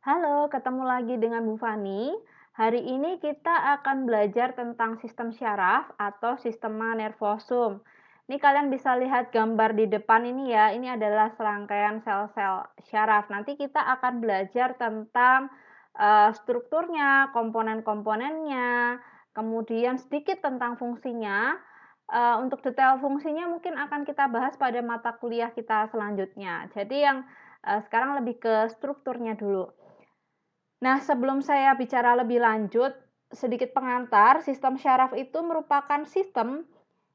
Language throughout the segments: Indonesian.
Halo, ketemu lagi dengan Bu Fani. Hari ini kita akan belajar tentang sistem syaraf atau sistema nervosum. Ini kalian bisa lihat gambar di depan ini ya. Ini adalah serangkaian sel-sel syaraf. Nanti kita akan belajar tentang strukturnya, komponen-komponennya, kemudian sedikit tentang fungsinya. Untuk detail fungsinya mungkin akan kita bahas pada mata kuliah kita selanjutnya. Jadi yang sekarang lebih ke strukturnya dulu. Nah, sebelum saya bicara lebih lanjut, sedikit pengantar, sistem syaraf itu merupakan sistem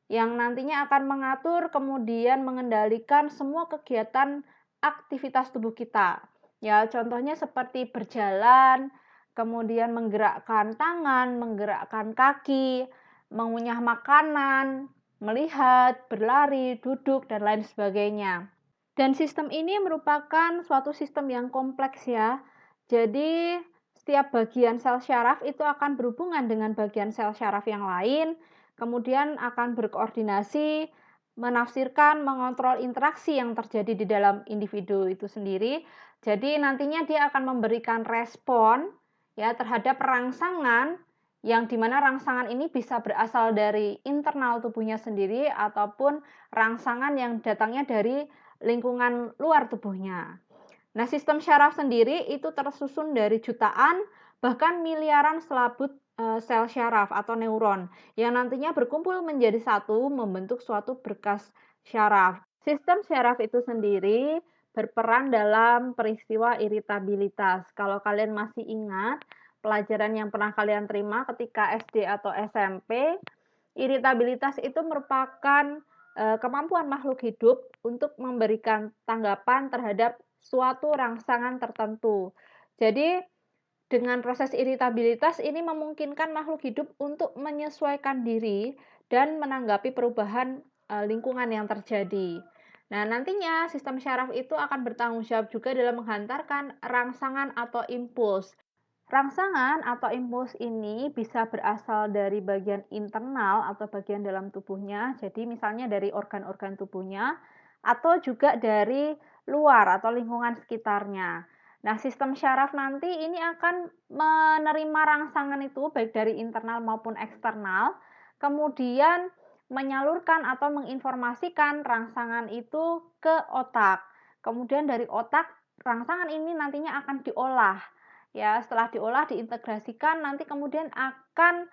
yang nantinya akan mengatur kemudian mengendalikan semua kegiatan aktivitas tubuh kita. Ya, contohnya seperti berjalan, kemudian menggerakkan tangan, menggerakkan kaki, mengunyah makanan, melihat, berlari, duduk, dan lain sebagainya. Dan sistem ini merupakan suatu sistem yang kompleks ya. Jadi setiap bagian sel syaraf itu akan berhubungan dengan bagian sel syaraf yang lain, kemudian akan berkoordinasi, menafsirkan, mengontrol interaksi yang terjadi di dalam individu itu sendiri. Jadi nantinya dia akan memberikan respon ya terhadap rangsangan yang dimana rangsangan ini bisa berasal dari internal tubuhnya sendiri ataupun rangsangan yang datangnya dari lingkungan luar tubuhnya. Nah, sistem syaraf sendiri itu tersusun dari jutaan bahkan miliaran selabut sel syaraf atau neuron yang nantinya berkumpul menjadi satu membentuk suatu berkas syaraf. Sistem syaraf itu sendiri berperan dalam peristiwa iritabilitas. Kalau kalian masih ingat pelajaran yang pernah kalian terima ketika SD atau SMP, iritabilitas itu merupakan kemampuan makhluk hidup untuk memberikan tanggapan terhadap suatu rangsangan tertentu. Jadi, dengan proses iritabilitas ini memungkinkan makhluk hidup untuk menyesuaikan diri dan menanggapi perubahan lingkungan yang terjadi. Nah, nantinya sistem syaraf itu akan bertanggung jawab juga dalam menghantarkan rangsangan atau impuls. Rangsangan atau impuls ini bisa berasal dari bagian internal atau bagian dalam tubuhnya, jadi misalnya dari organ-organ tubuhnya, atau juga dari luar atau lingkungan sekitarnya. Nah, sistem syaraf nanti ini akan menerima rangsangan itu baik dari internal maupun eksternal, kemudian menyalurkan atau menginformasikan rangsangan itu ke otak. Kemudian dari otak, rangsangan ini nantinya akan diolah. Ya, setelah diolah, diintegrasikan, nanti kemudian akan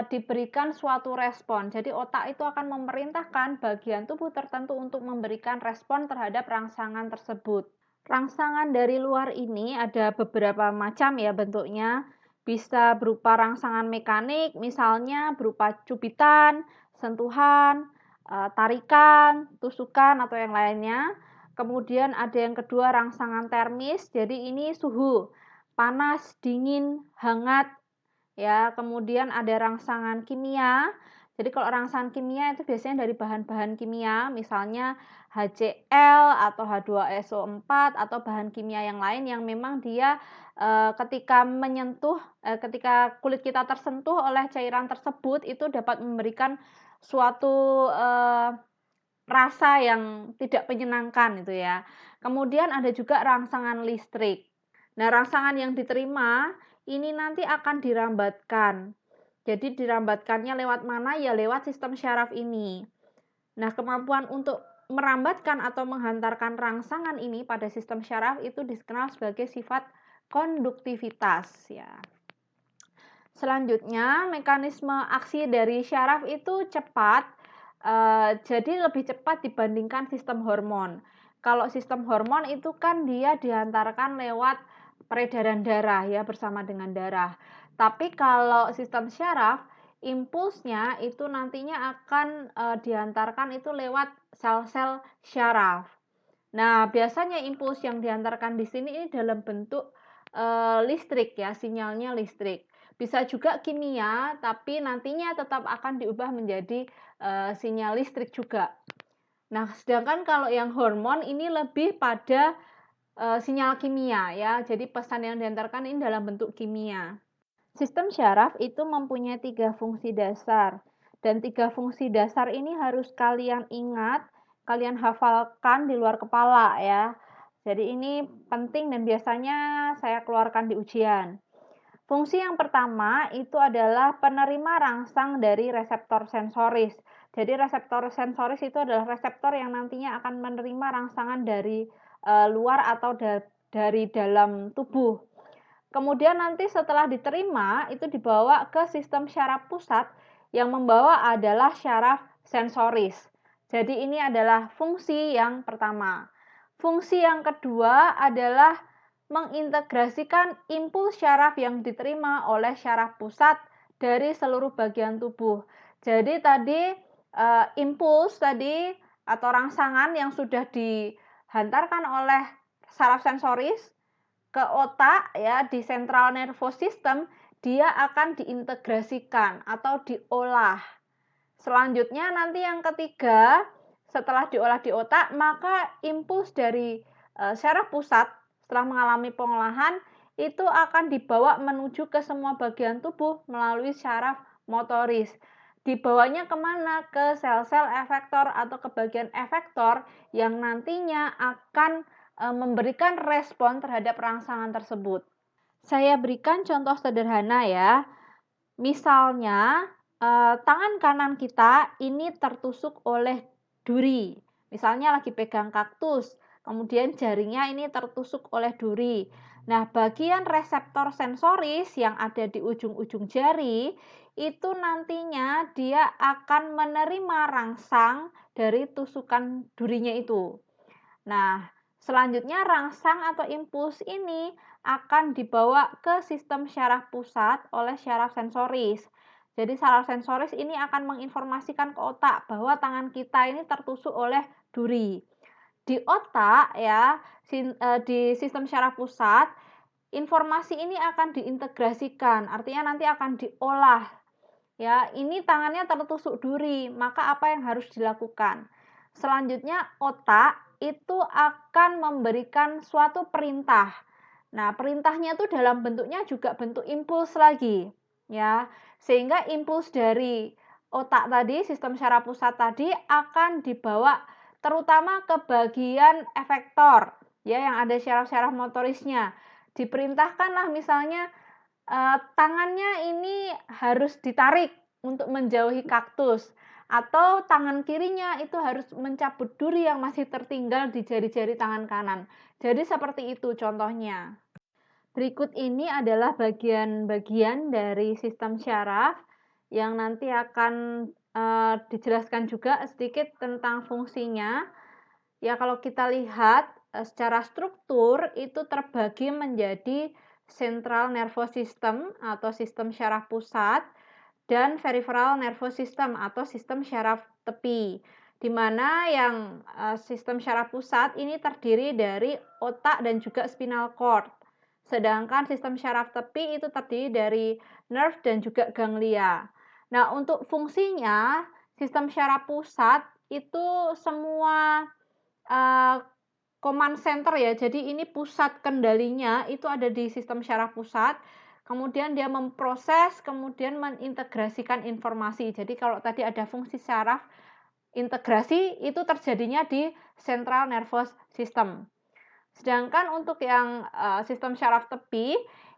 diberikan suatu respon. Jadi otak itu akan memerintahkan bagian tubuh tertentu untuk memberikan respon terhadap rangsangan tersebut. Rangsangan dari luar ini ada beberapa macam ya bentuknya. Bisa berupa rangsangan mekanik, misalnya berupa cubitan, sentuhan, tarikan, tusukan atau yang lainnya. Kemudian ada yang kedua rangsangan termis, jadi ini suhu, panas, dingin, hangat, ya. Kemudian ada rangsangan kimia. Jadi kalau rangsangan kimia itu biasanya dari bahan-bahan kimia, misalnya HCl atau H2SO4 atau bahan kimia yang lain yang memang dia ketika menyentuh, ketika kulit kita tersentuh oleh cairan tersebut itu dapat memberikan suatu rasa yang tidak menyenangkan itu ya. Kemudian ada juga rangsangan listrik. Nah, rangsangan yang diterima ini nanti akan dirambatkan. Jadi dirambatkannya lewat mana? Ya lewat sistem syaraf ini. Nah, kemampuan untuk merambatkan atau menghantarkan rangsangan ini pada sistem syaraf itu dikenal sebagai sifat konduktivitas ya. Selanjutnya, mekanisme aksi dari syaraf itu cepat, jadi lebih cepat dibandingkan sistem hormon. Kalau sistem hormon itu kan dia dihantarkan lewat peredaran darah ya bersama dengan darah. Tapi kalau sistem syaraf, impulsnya itu nantinya akan dihantarkan itu lewat sel-sel syaraf. Nah, biasanya impuls yang dihantarkan di sini ini dalam bentuk listrik ya, sinyalnya listrik. Bisa juga kimia, tapi nantinya tetap akan diubah menjadi sinyal listrik juga. Nah, sedangkan kalau yang hormon ini lebih pada sinyal kimia ya. Jadi pesan yang diantarkan ini dalam bentuk kimia. Sistem syaraf itu mempunyai 3 fungsi dasar. Dan 3 fungsi dasar ini harus kalian ingat, kalian hafalkan di luar kepala ya. Jadi ini penting dan biasanya saya keluarkan di ujian. Fungsi yang pertama itu adalah penerima rangsang dari reseptor sensoris. Jadi reseptor sensoris itu adalah reseptor yang nantinya akan menerima rangsangan dari luar atau dari dalam tubuh. Kemudian nanti setelah diterima itu dibawa ke sistem syaraf pusat yang membawa adalah syaraf sensoris. Jadi ini adalah fungsi yang pertama. Fungsi yang kedua adalah mengintegrasikan impuls syaraf yang diterima oleh syaraf pusat dari seluruh bagian tubuh. Jadi tadi impuls tadi atau rangsangan yang sudah dihantarkan oleh syaraf sensoris ke otak ya di central nervous system, dia akan diintegrasikan atau diolah. Selanjutnya nanti yang ketiga, setelah diolah di otak, maka impuls dari syaraf pusat setelah mengalami pengolahan itu akan dibawa menuju ke semua bagian tubuh melalui syaraf motoris. Dibawanya kemana? Ke sel-sel efektor atau ke bagian efektor yang nantinya akan memberikan respon terhadap rangsangan tersebut. Saya berikan contoh sederhana ya. Misalnya, tangan kanan kita ini tertusuk oleh duri. Misalnya lagi pegang kaktus, kemudian jarinya ini tertusuk oleh duri. Nah, bagian reseptor sensoris yang ada di ujung-ujung jari, itu nantinya dia akan menerima rangsang dari tusukan durinya itu. Nah, selanjutnya rangsang atau impuls ini akan dibawa ke sistem syaraf pusat oleh syaraf sensoris. Jadi syaraf sensoris ini akan menginformasikan ke otak bahwa tangan kita ini tertusuk oleh duri. Di otak ya, di sistem syaraf pusat, informasi ini akan diintegrasikan, artinya nanti akan diolah. Ya, ini tangannya tertusuk duri, maka apa yang harus dilakukan? Selanjutnya otak itu akan memberikan suatu perintah. Nah, perintahnya itu dalam bentuknya juga bentuk impuls lagi, ya. Sehingga impuls dari otak tadi, sistem syaraf pusat tadi akan dibawa terutama ke bagian efektor, ya yang ada syaraf-syaraf motorisnya. Diperintahkanlah misalnya tangannya ini harus ditarik untuk menjauhi kaktus, atau tangan kirinya itu harus mencabut duri yang masih tertinggal di jari-jari tangan kanan. Jadi seperti itu contohnya. Berikut ini adalah bagian-bagian dari sistem syaraf yang nanti akan dijelaskan juga sedikit tentang fungsinya. Ya, kalau kita lihat secara struktur itu terbagi menjadi central nervous system atau sistem syaraf pusat dan peripheral nervous system atau sistem syaraf tepi. Di mana yang sistem syaraf pusat ini terdiri dari otak dan juga spinal cord. Sedangkan sistem syaraf tepi itu terdiri dari nerve dan juga ganglia. Nah, untuk fungsinya sistem syaraf pusat itu semua command center ya. Jadi ini pusat kendalinya itu ada di sistem syaraf pusat. Kemudian dia memproses, kemudian mengintegrasikan informasi. Jadi kalau tadi ada fungsi syaraf, integrasi itu terjadinya di central nervous system. Sedangkan untuk yang sistem syaraf tepi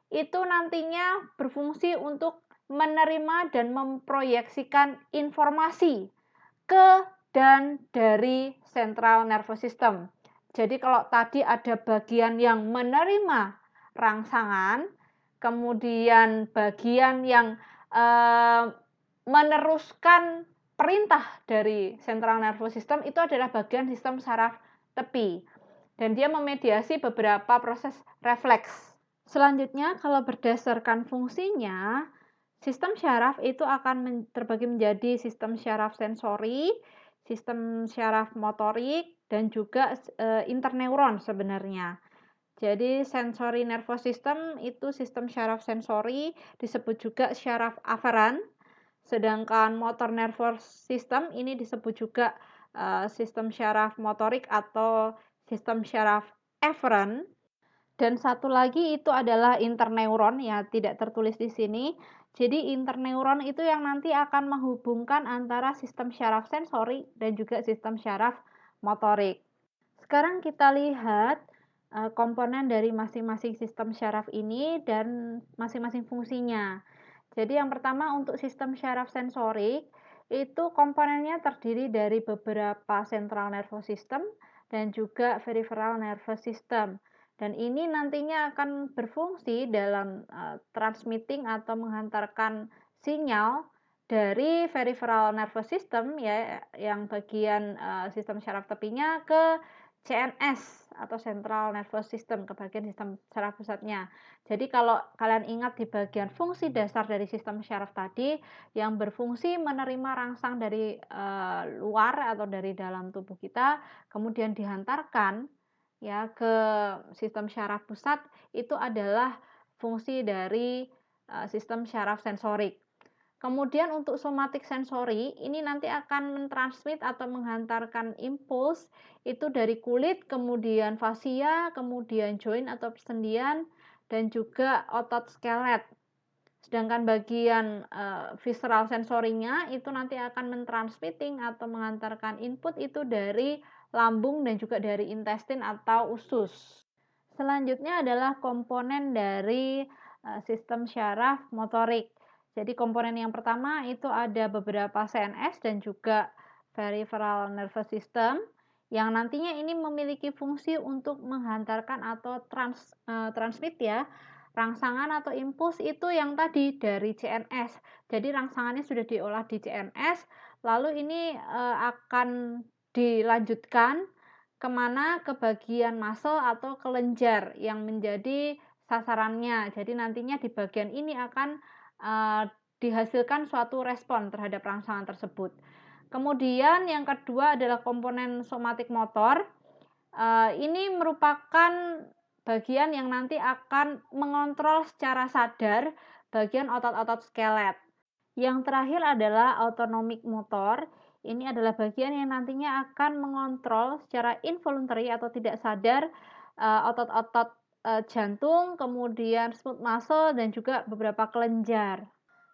itu nantinya berfungsi untuk menerima dan memproyeksikan informasi ke dan dari central nervous system. Jadi kalau tadi ada bagian yang menerima rangsangan, kemudian bagian yang meneruskan perintah dari central nervous system itu adalah bagian sistem saraf tepi. Dan dia memediasi beberapa proses refleks. Selanjutnya, kalau berdasarkan fungsinya, sistem syaraf itu akan terbagi menjadi sistem syaraf sensori, sistem syaraf motorik, dan juga interneuron sebenarnya. Jadi sensory nervous system itu sistem syaraf sensori, disebut juga syaraf aferan. Sedangkan motor nervous system ini disebut juga sistem syaraf motorik atau sistem syaraf eferen. Dan satu lagi itu adalah interneuron ya, tidak tertulis di sini. Jadi interneuron itu yang nanti akan menghubungkan antara sistem syaraf sensori dan juga sistem syaraf motorik. Sekarang kita lihat komponen dari masing-masing sistem syaraf ini dan masing-masing fungsinya. Jadi yang pertama untuk sistem syaraf sensorik, itu komponennya terdiri dari beberapa central nervous system dan juga peripheral nervous system. Dan ini nantinya akan berfungsi dalam transmitting atau menghantarkan sinyal dari peripheral nervous system ya yang bagian sistem syaraf tepinya ke CNS atau Central Nervous System, ke bagian sistem syaraf pusatnya. Jadi kalau kalian ingat di bagian fungsi dasar dari sistem syaraf tadi yang berfungsi menerima rangsang dari luar atau dari dalam tubuh kita, kemudian dihantarkan ya ke sistem syaraf pusat, itu adalah fungsi dari sistem syaraf sensorik. Kemudian untuk somatic sensory, ini nanti akan mentransmit atau menghantarkan impuls itu dari kulit, kemudian fasia, kemudian joint atau persendian, dan juga otot skelet. Sedangkan bagian visceral sensorinya itu nanti akan mentransmitting atau mengantarkan input itu dari lambung dan juga dari intestin atau usus. Selanjutnya adalah komponen dari sistem syaraf motorik. Jadi komponen yang pertama itu ada beberapa CNS dan juga peripheral nervous system yang nantinya ini memiliki fungsi untuk menghantarkan atau transmit ya rangsangan atau impuls itu yang tadi dari CNS. Jadi rangsangannya sudah diolah di CNS, lalu ini akan dilanjutkan kemana ke bagian muscle atau kelenjar yang menjadi sasarannya. Jadi nantinya di bagian ini akan dihasilkan suatu respon terhadap rangsangan tersebut. Kemudian yang kedua adalah komponen somatik motor. Ini merupakan bagian yang nanti akan mengontrol secara sadar bagian otot-otot skelet. Yang terakhir adalah autonomic motor. Ini adalah bagian yang nantinya akan mengontrol secara involuntary atau tidak sadar otot-otot jantung, kemudian smooth muscle dan juga beberapa kelenjar.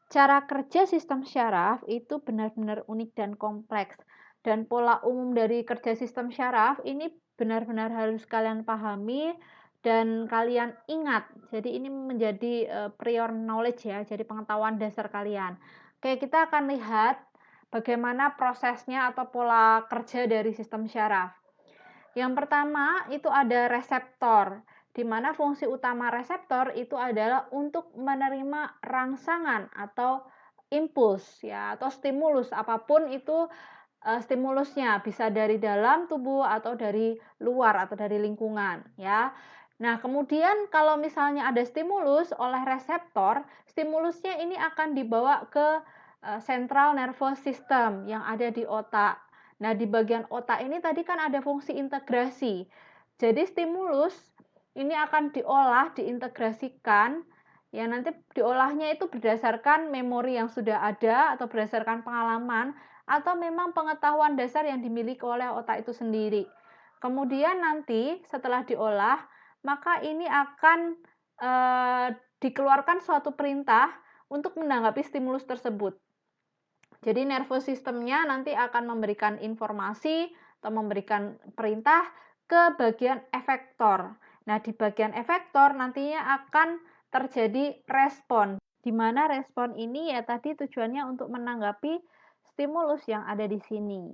Cara kerja sistem syaraf itu benar-benar unik dan kompleks. Dan pola umum dari kerja sistem syaraf ini benar-benar harus kalian pahami dan kalian ingat. Jadi ini menjadi prior knowledge ya, jadi pengetahuan dasar kalian. Oke, kita akan lihat bagaimana prosesnya atau pola kerja dari sistem syaraf. Yang pertama itu ada reseptor, di mana fungsi utama reseptor itu adalah untuk menerima rangsangan atau impuls ya atau stimulus apapun itu stimulusnya bisa dari dalam tubuh atau dari luar atau dari lingkungan ya. Nah, kemudian kalau misalnya ada stimulus oleh reseptor, stimulusnya ini akan dibawa ke central nervous system yang ada di otak. Nah, di bagian otak ini tadi kan ada fungsi integrasi. Jadi stimulus ini akan diolah, diintegrasikan, ya nanti diolahnya itu berdasarkan memori yang sudah ada atau berdasarkan pengalaman atau memang pengetahuan dasar yang dimiliki oleh otak itu sendiri. Kemudian nanti setelah diolah, maka ini akan dikeluarkan suatu perintah untuk menanggapi stimulus tersebut. Jadi nervous systemnya nanti akan memberikan informasi atau memberikan perintah ke bagian efektor. Nah, di bagian efektor nantinya akan terjadi respon, di mana respon ini ya tadi tujuannya untuk menanggapi stimulus yang ada di sini.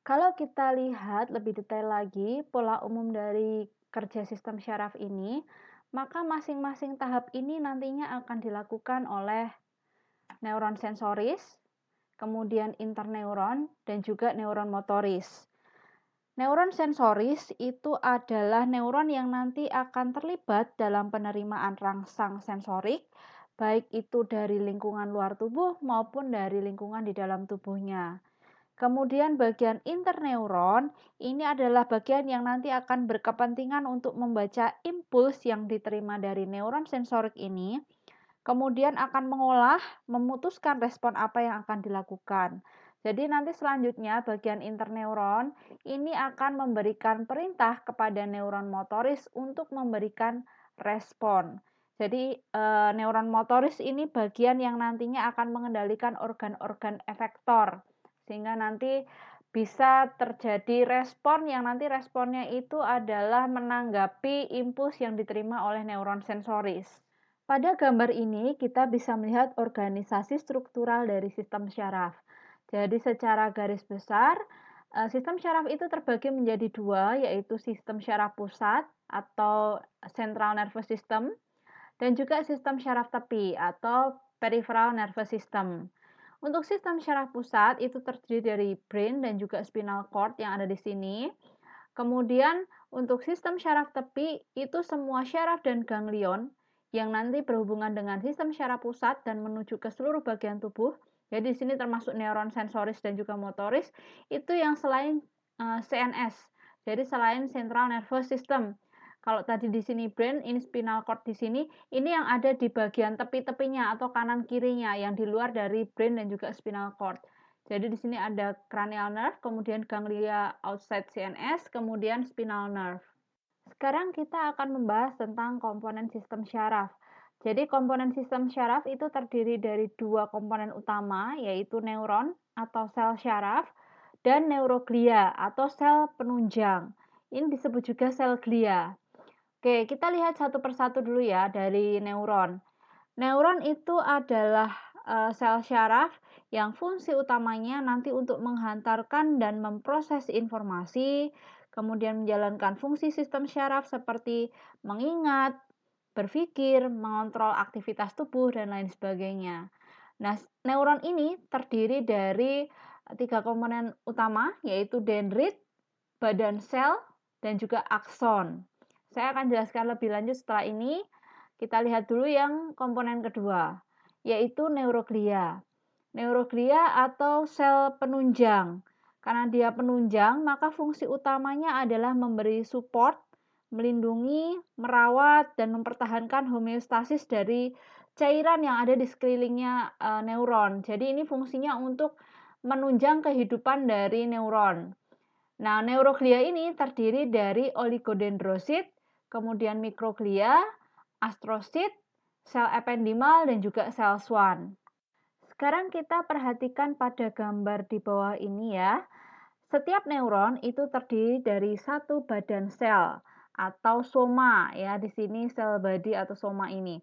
Kalau kita lihat lebih detail lagi pola umum dari kerja sistem syaraf ini, maka masing-masing tahap ini nantinya akan dilakukan oleh neuron sensoris, kemudian interneuron, dan juga neuron motoris. Neuron sensoris itu adalah neuron yang nanti akan terlibat dalam penerimaan rangsang sensorik, baik itu dari lingkungan luar tubuh maupun dari lingkungan di dalam tubuhnya. Kemudian bagian interneuron ini adalah bagian yang nanti akan berkepentingan untuk membaca impuls yang diterima dari neuron sensorik ini, kemudian akan mengolah, memutuskan respon apa yang akan dilakukan. Jadi nanti selanjutnya bagian interneuron ini akan memberikan perintah kepada neuron motoris untuk memberikan respon. Jadi neuron motoris ini bagian yang nantinya akan mengendalikan organ-organ efektor sehingga nanti bisa terjadi respon yang nanti responnya itu adalah menanggapi impuls yang diterima oleh neuron sensoris. Pada gambar ini kita bisa melihat organisasi struktural dari sistem syaraf. Jadi secara garis besar, sistem syaraf itu terbagi menjadi dua, yaitu sistem syaraf pusat atau central nervous system dan juga sistem syaraf tepi atau peripheral nervous system. Untuk sistem syaraf pusat itu terdiri dari brain dan juga spinal cord yang ada di sini. Kemudian untuk sistem syaraf tepi itu semua syaraf dan ganglion yang nanti berhubungan dengan sistem syaraf pusat dan menuju ke seluruh bagian tubuh. Jadi di sini termasuk neuron sensoris dan juga motoris itu yang selain CNS. Jadi selain central nervous system. Kalau tadi di sini brain, ini spinal cord di sini, ini yang ada di bagian tepi-tepinya atau kanan kirinya yang di luar dari brain dan juga spinal cord. Jadi di sini ada cranial nerve, kemudian ganglia outside CNS, kemudian spinal nerve. Sekarang kita akan membahas tentang komponen sistem syaraf. Jadi komponen sistem syaraf itu terdiri dari dua komponen utama, yaitu neuron atau sel syaraf dan neuroglia atau sel penunjang. Ini disebut juga sel glia. Oke, kita lihat satu persatu dulu ya dari neuron. Neuron itu adalah sel syaraf yang fungsi utamanya nanti untuk menghantarkan dan memproses informasi, kemudian menjalankan fungsi sistem syaraf seperti mengingat, berpikir, mengontrol aktivitas tubuh, dan lain sebagainya. Nah, neuron ini terdiri dari tiga komponen utama, yaitu dendrit, badan sel, dan juga akson. Saya akan jelaskan lebih lanjut setelah ini. Kita lihat dulu yang komponen kedua, yaitu neuroglia. Neuroglia atau sel penunjang. Karena dia penunjang, maka fungsi utamanya adalah memberi support, melindungi, merawat, dan mempertahankan homeostasis dari cairan yang ada di sekelilingnya neuron. Jadi ini fungsinya untuk menunjang kehidupan dari neuron. Nah, neuroglia ini terdiri dari oligodendrosit, kemudian mikroglia, astrosit, sel ependimal, dan juga sel Schwann. Sekarang kita perhatikan pada gambar di bawah ini ya. Setiap neuron itu terdiri dari satu badan sel atau soma ya. Di sini sel body atau soma ini.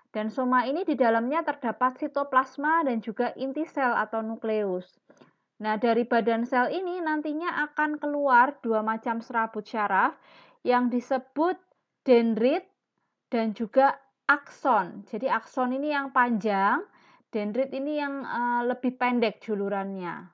Dan soma ini di dalamnya terdapat sitoplasma dan juga inti sel atau nukleus. Nah, dari badan sel ini nantinya akan keluar dua macam serabut syaraf yang disebut dendrit dan juga akson. Jadi akson ini yang panjang, dendrit ini yang lebih pendek julurannya.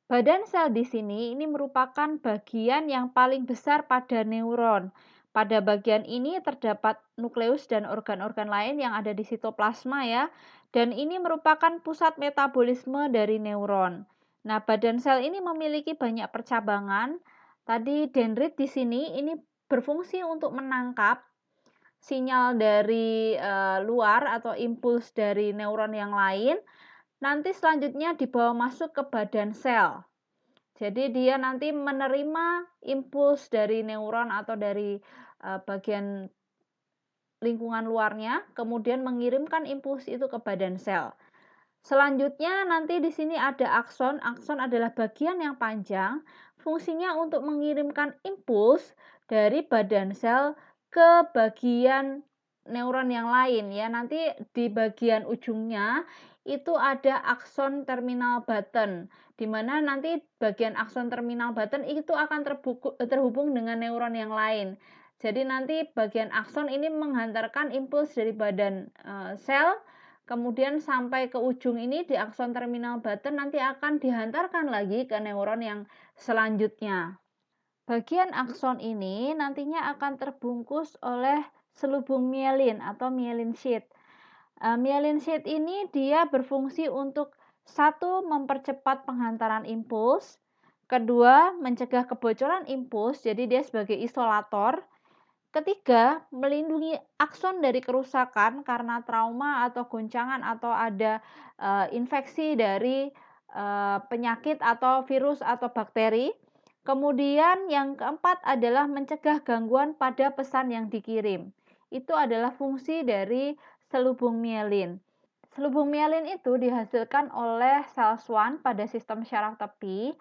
Badan sel di sini ini merupakan bagian yang paling besar pada neuron. Pada bagian ini terdapat nukleus dan organ-organ lain yang ada di sitoplasma ya. Dan ini merupakan pusat metabolisme dari neuron. Nah, badan sel ini memiliki banyak percabangan. Tadi dendrit di sini ini berfungsi untuk menangkap sinyal dari luar atau impuls dari neuron yang lain. Nanti selanjutnya dibawa masuk ke badan sel. Jadi dia nanti menerima impuls dari neuron atau dari bagian lingkungan luarnya, kemudian mengirimkan impuls itu ke badan sel. Selanjutnya nanti di sini ada akson. Akson adalah bagian yang panjang, fungsinya untuk mengirimkan impuls dari badan sel ke bagian neuron yang lain ya. Nanti di bagian ujungnya itu ada akson terminal button, di mana nanti bagian akson terminal button itu akan terhubung dengan neuron yang lain. Jadi nanti bagian akson ini menghantarkan impuls dari badan sel, kemudian sampai ke ujung ini di akson terminal button nanti akan dihantarkan lagi ke neuron yang selanjutnya. Bagian akson ini nantinya akan terbungkus oleh selubung mielin atau myelin sheath. Myelin sheath ini dia berfungsi untuk satu, mempercepat penghantaran impuls, kedua, mencegah kebocoran impuls, jadi dia sebagai isolator, ketiga, melindungi akson dari kerusakan karena trauma atau goncangan atau ada infeksi dari penyakit atau virus atau bakteri. Kemudian yang keempat adalah mencegah gangguan pada pesan yang dikirim. Itu adalah fungsi dari selubung mielin. Selubung mielin itu dihasilkan oleh sel Schwann pada sistem syaraf tepi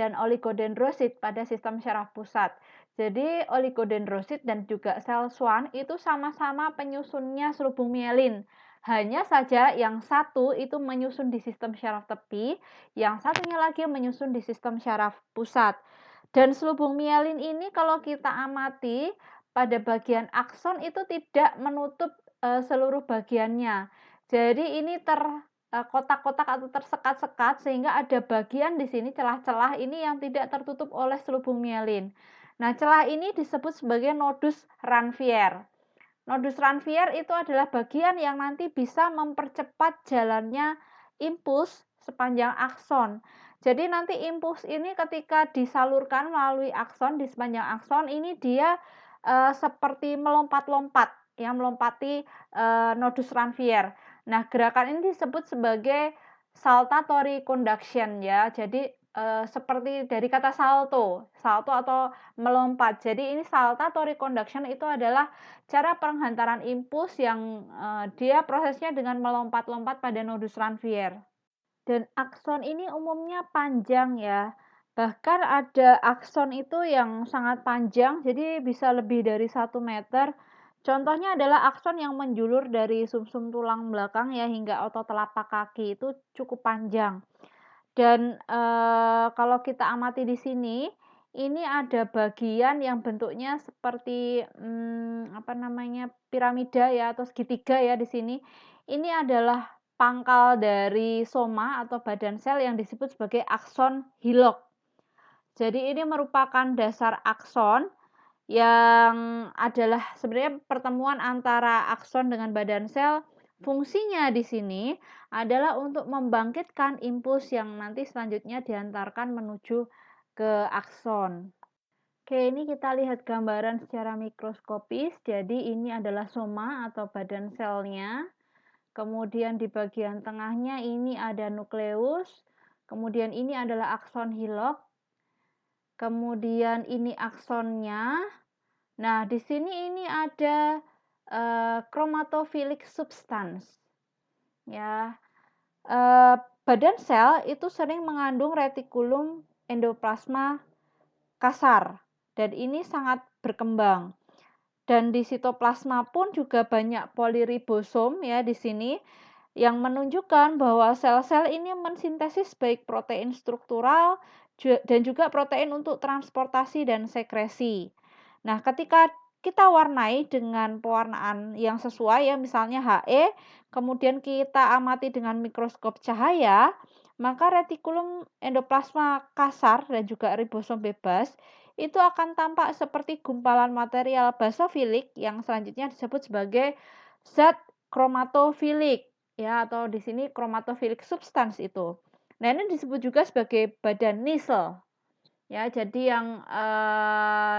dan oligodendrosit pada sistem syaraf pusat. Jadi oligodendrosit dan juga sel Schwann itu sama-sama penyusunnya selubung mielin. Hanya saja yang satu itu menyusun di sistem syaraf tepi, yang satunya lagi menyusun di sistem syaraf pusat. Dan selubung mielin ini kalau kita amati pada bagian akson itu tidak menutup seluruh bagiannya. Jadi ini kotak-kotak atau tersekat-sekat sehingga ada bagian di sini celah-celah ini yang tidak tertutup oleh selubung mielin. Nah, celah ini disebut sebagai nodus Ranvier. Nodus Ranvier itu adalah bagian yang nanti bisa mempercepat jalannya impuls sepanjang akson. Jadi nanti impuls ini ketika disalurkan melalui akson di sepanjang akson ini dia seperti melompat-lompat, ya melompati nodus Ranvier. Nah, gerakan ini disebut sebagai saltatory conduction ya. Jadi seperti dari kata salto atau melompat. Jadi ini saltatory conduction itu adalah cara penghantaran impuls yang dia prosesnya dengan melompat-lompat pada nodus Ranvier. Dan akson ini umumnya panjang ya. Bahkan ada akson itu yang sangat panjang, jadi bisa lebih dari 1 meter. Contohnya adalah akson yang menjulur dari sumsum tulang belakang ya hingga otot telapak kaki itu cukup panjang. Dan kalau kita amati di sini, ini ada bagian yang bentuknya seperti piramida ya atau segitiga ya di sini. Ini adalah pangkal dari soma atau badan sel yang disebut sebagai akson hillock. Jadi ini merupakan dasar akson yang adalah sebenarnya pertemuan antara akson dengan badan sel. Fungsinya di sini adalah untuk membangkitkan impuls yang nanti selanjutnya diantarkan menuju ke akson. Oke, ini kita lihat gambaran secara mikroskopis. Jadi ini adalah soma atau badan selnya. Kemudian di bagian tengahnya ini ada nukleus. Kemudian ini adalah akson hillock. Kemudian ini aksonnya. Nah, di sini ini ada chromatophylic substance. Ya, badan sel itu sering mengandung retikulum endoplasma kasar dan ini sangat berkembang. Dan di sitoplasma pun juga banyak poliribosom ya di sini yang menunjukkan bahwa sel-sel ini mensintesis baik protein struktural dan juga protein untuk transportasi dan sekresi. Nah, ketika kita warnai dengan pewarnaan yang sesuai ya, misalnya He, kemudian kita amati dengan mikroskop cahaya, maka retikulum endoplasma kasar dan juga ribosom bebas itu akan tampak seperti gumpalan material basofilik yang selanjutnya disebut sebagai zat kromatofilik ya atau di sini chromatophylic substance itu. Nah, ini disebut juga sebagai badan Nissl. Ya, jadi yang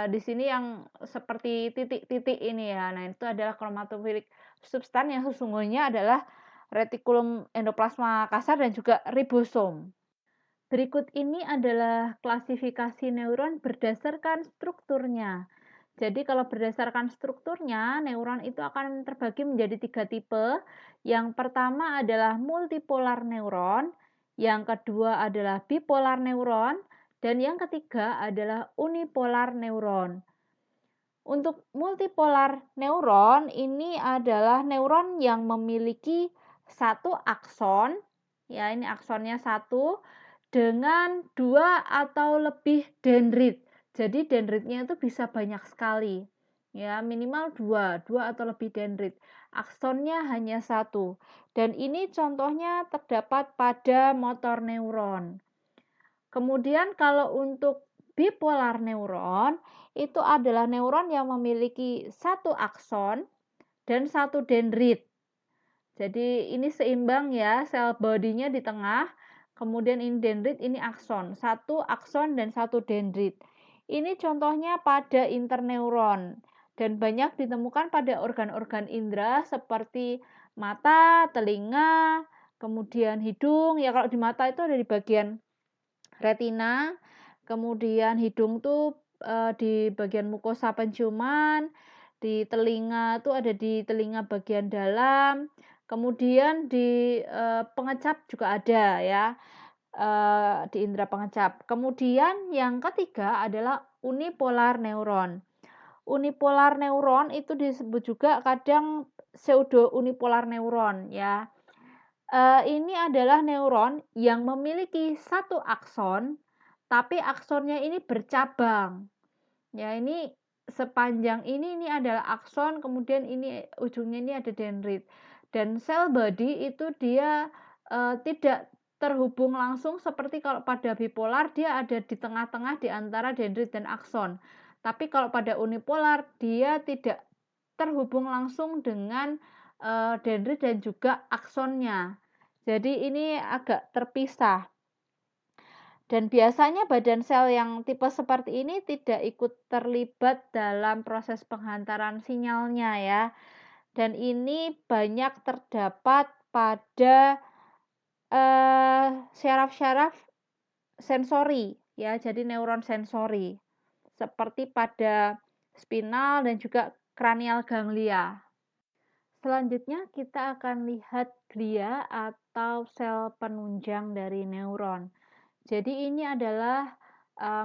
di sini yang seperti titik-titik ini ya. Nah, itu adalah chromatophylic substance yang sesungguhnya adalah retikulum endoplasma kasar dan juga ribosom. Berikut ini adalah klasifikasi neuron berdasarkan strukturnya. Jadi kalau berdasarkan strukturnya, neuron itu akan terbagi menjadi 3 tipe. Yang pertama adalah multipolar neuron, yang kedua adalah bipolar neuron, dan yang ketiga adalah unipolar neuron. Untuk multipolar neuron ini adalah neuron yang memiliki satu akson, ya ini aksonnya satu, dengan 2 atau lebih dendrit. Jadi dendritnya itu bisa banyak sekali. Ya, minimal 2 atau lebih dendrit. Aksonnya hanya satu. Dan ini contohnya terdapat pada motor neuron. Kemudian kalau untuk bipolar neuron, itu adalah neuron yang memiliki satu akson dan satu dendrit. Jadi ini seimbang ya, sel bodinya di tengah, kemudian ini dendrit, ini akson. Satu akson dan satu dendrit. Ini contohnya pada interneuron dan banyak ditemukan pada organ-organ indera seperti mata, telinga, kemudian hidung. Ya kalau di mata itu ada di bagian retina, kemudian hidung tuh di bagian mukosa penciuman, di telinga tuh ada di telinga bagian dalam, kemudian di pengecap juga ada ya. di indera pengecap. Kemudian yang ketiga adalah unipolar neuron. Unipolar neuron itu disebut juga kadang pseudo unipolar neuron ya. Ini adalah neuron yang memiliki satu akson, tapi aksonnya ini bercabang. Ya, ini sepanjang ini adalah akson, kemudian ini ujungnya ini ada dendrit. Dan sel body itu dia tidak terhubung langsung seperti kalau pada bipolar dia ada di tengah-tengah di antara dendrit dan akson. Tapi kalau pada unipolar dia tidak terhubung langsung dengan dendrit dan juga aksonnya. Jadi ini agak terpisah. Dan biasanya badan sel yang tipe seperti ini tidak ikut terlibat dalam proses penghantaran sinyalnya ya. Dan ini banyak terdapat pada syaraf-syaraf sensori ya, jadi neuron sensori. Seperti pada spinal dan juga kranial ganglia. Selanjutnya kita akan lihat glia atau sel penunjang dari neuron. Jadi ini adalah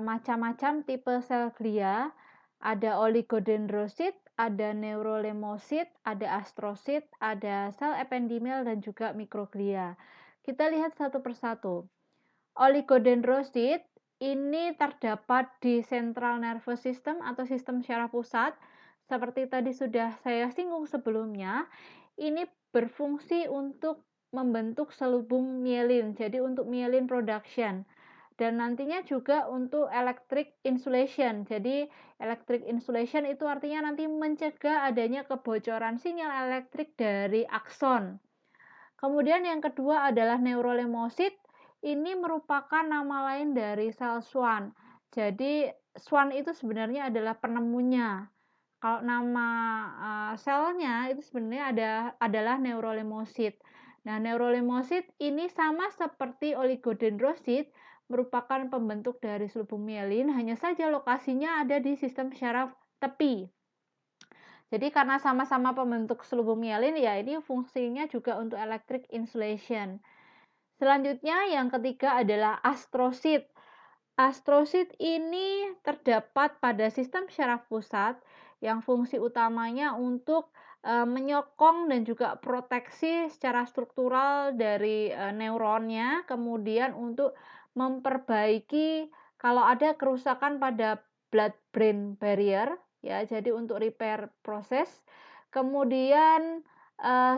macam-macam tipe sel glia, ada oligodendrosit, ada neurolemosit, ada astrosit, ada sel ependimel dan juga mikroglia. Kita lihat satu persatu. Oligodendrosit ini terdapat di central nervous system atau sistem syaraf pusat. Seperti tadi sudah saya singgung sebelumnya, ini berfungsi untuk membentuk selubung mielin, jadi untuk mielin production. Dan nantinya juga untuk electric insulation. Jadi electric insulation itu artinya nanti mencegah adanya kebocoran sinyal elektrik dari akson. Kemudian yang kedua adalah neurolemosit. Ini merupakan nama lain dari sel Schwann. Jadi Schwann itu sebenarnya adalah penemunya. Kalau nama selnya itu sebenarnya adalah neurolemosit. Nah, neurolemosit ini sama seperti oligodendrosit, merupakan pembentuk dari selubung mielin, hanya saja lokasinya ada di sistem syaraf tepi. Jadi karena sama-sama pembentuk selubung mielin, ya ini fungsinya juga untuk electric insulation. Selanjutnya yang ketiga adalah astrosit. Astrosit ini terdapat pada sistem syaraf pusat yang fungsi utamanya untuk menyokong dan juga proteksi secara struktural dari neuronnya, kemudian untuk memperbaiki kalau ada kerusakan pada blood-brain barrier, ya, jadi untuk repair proses. Kemudian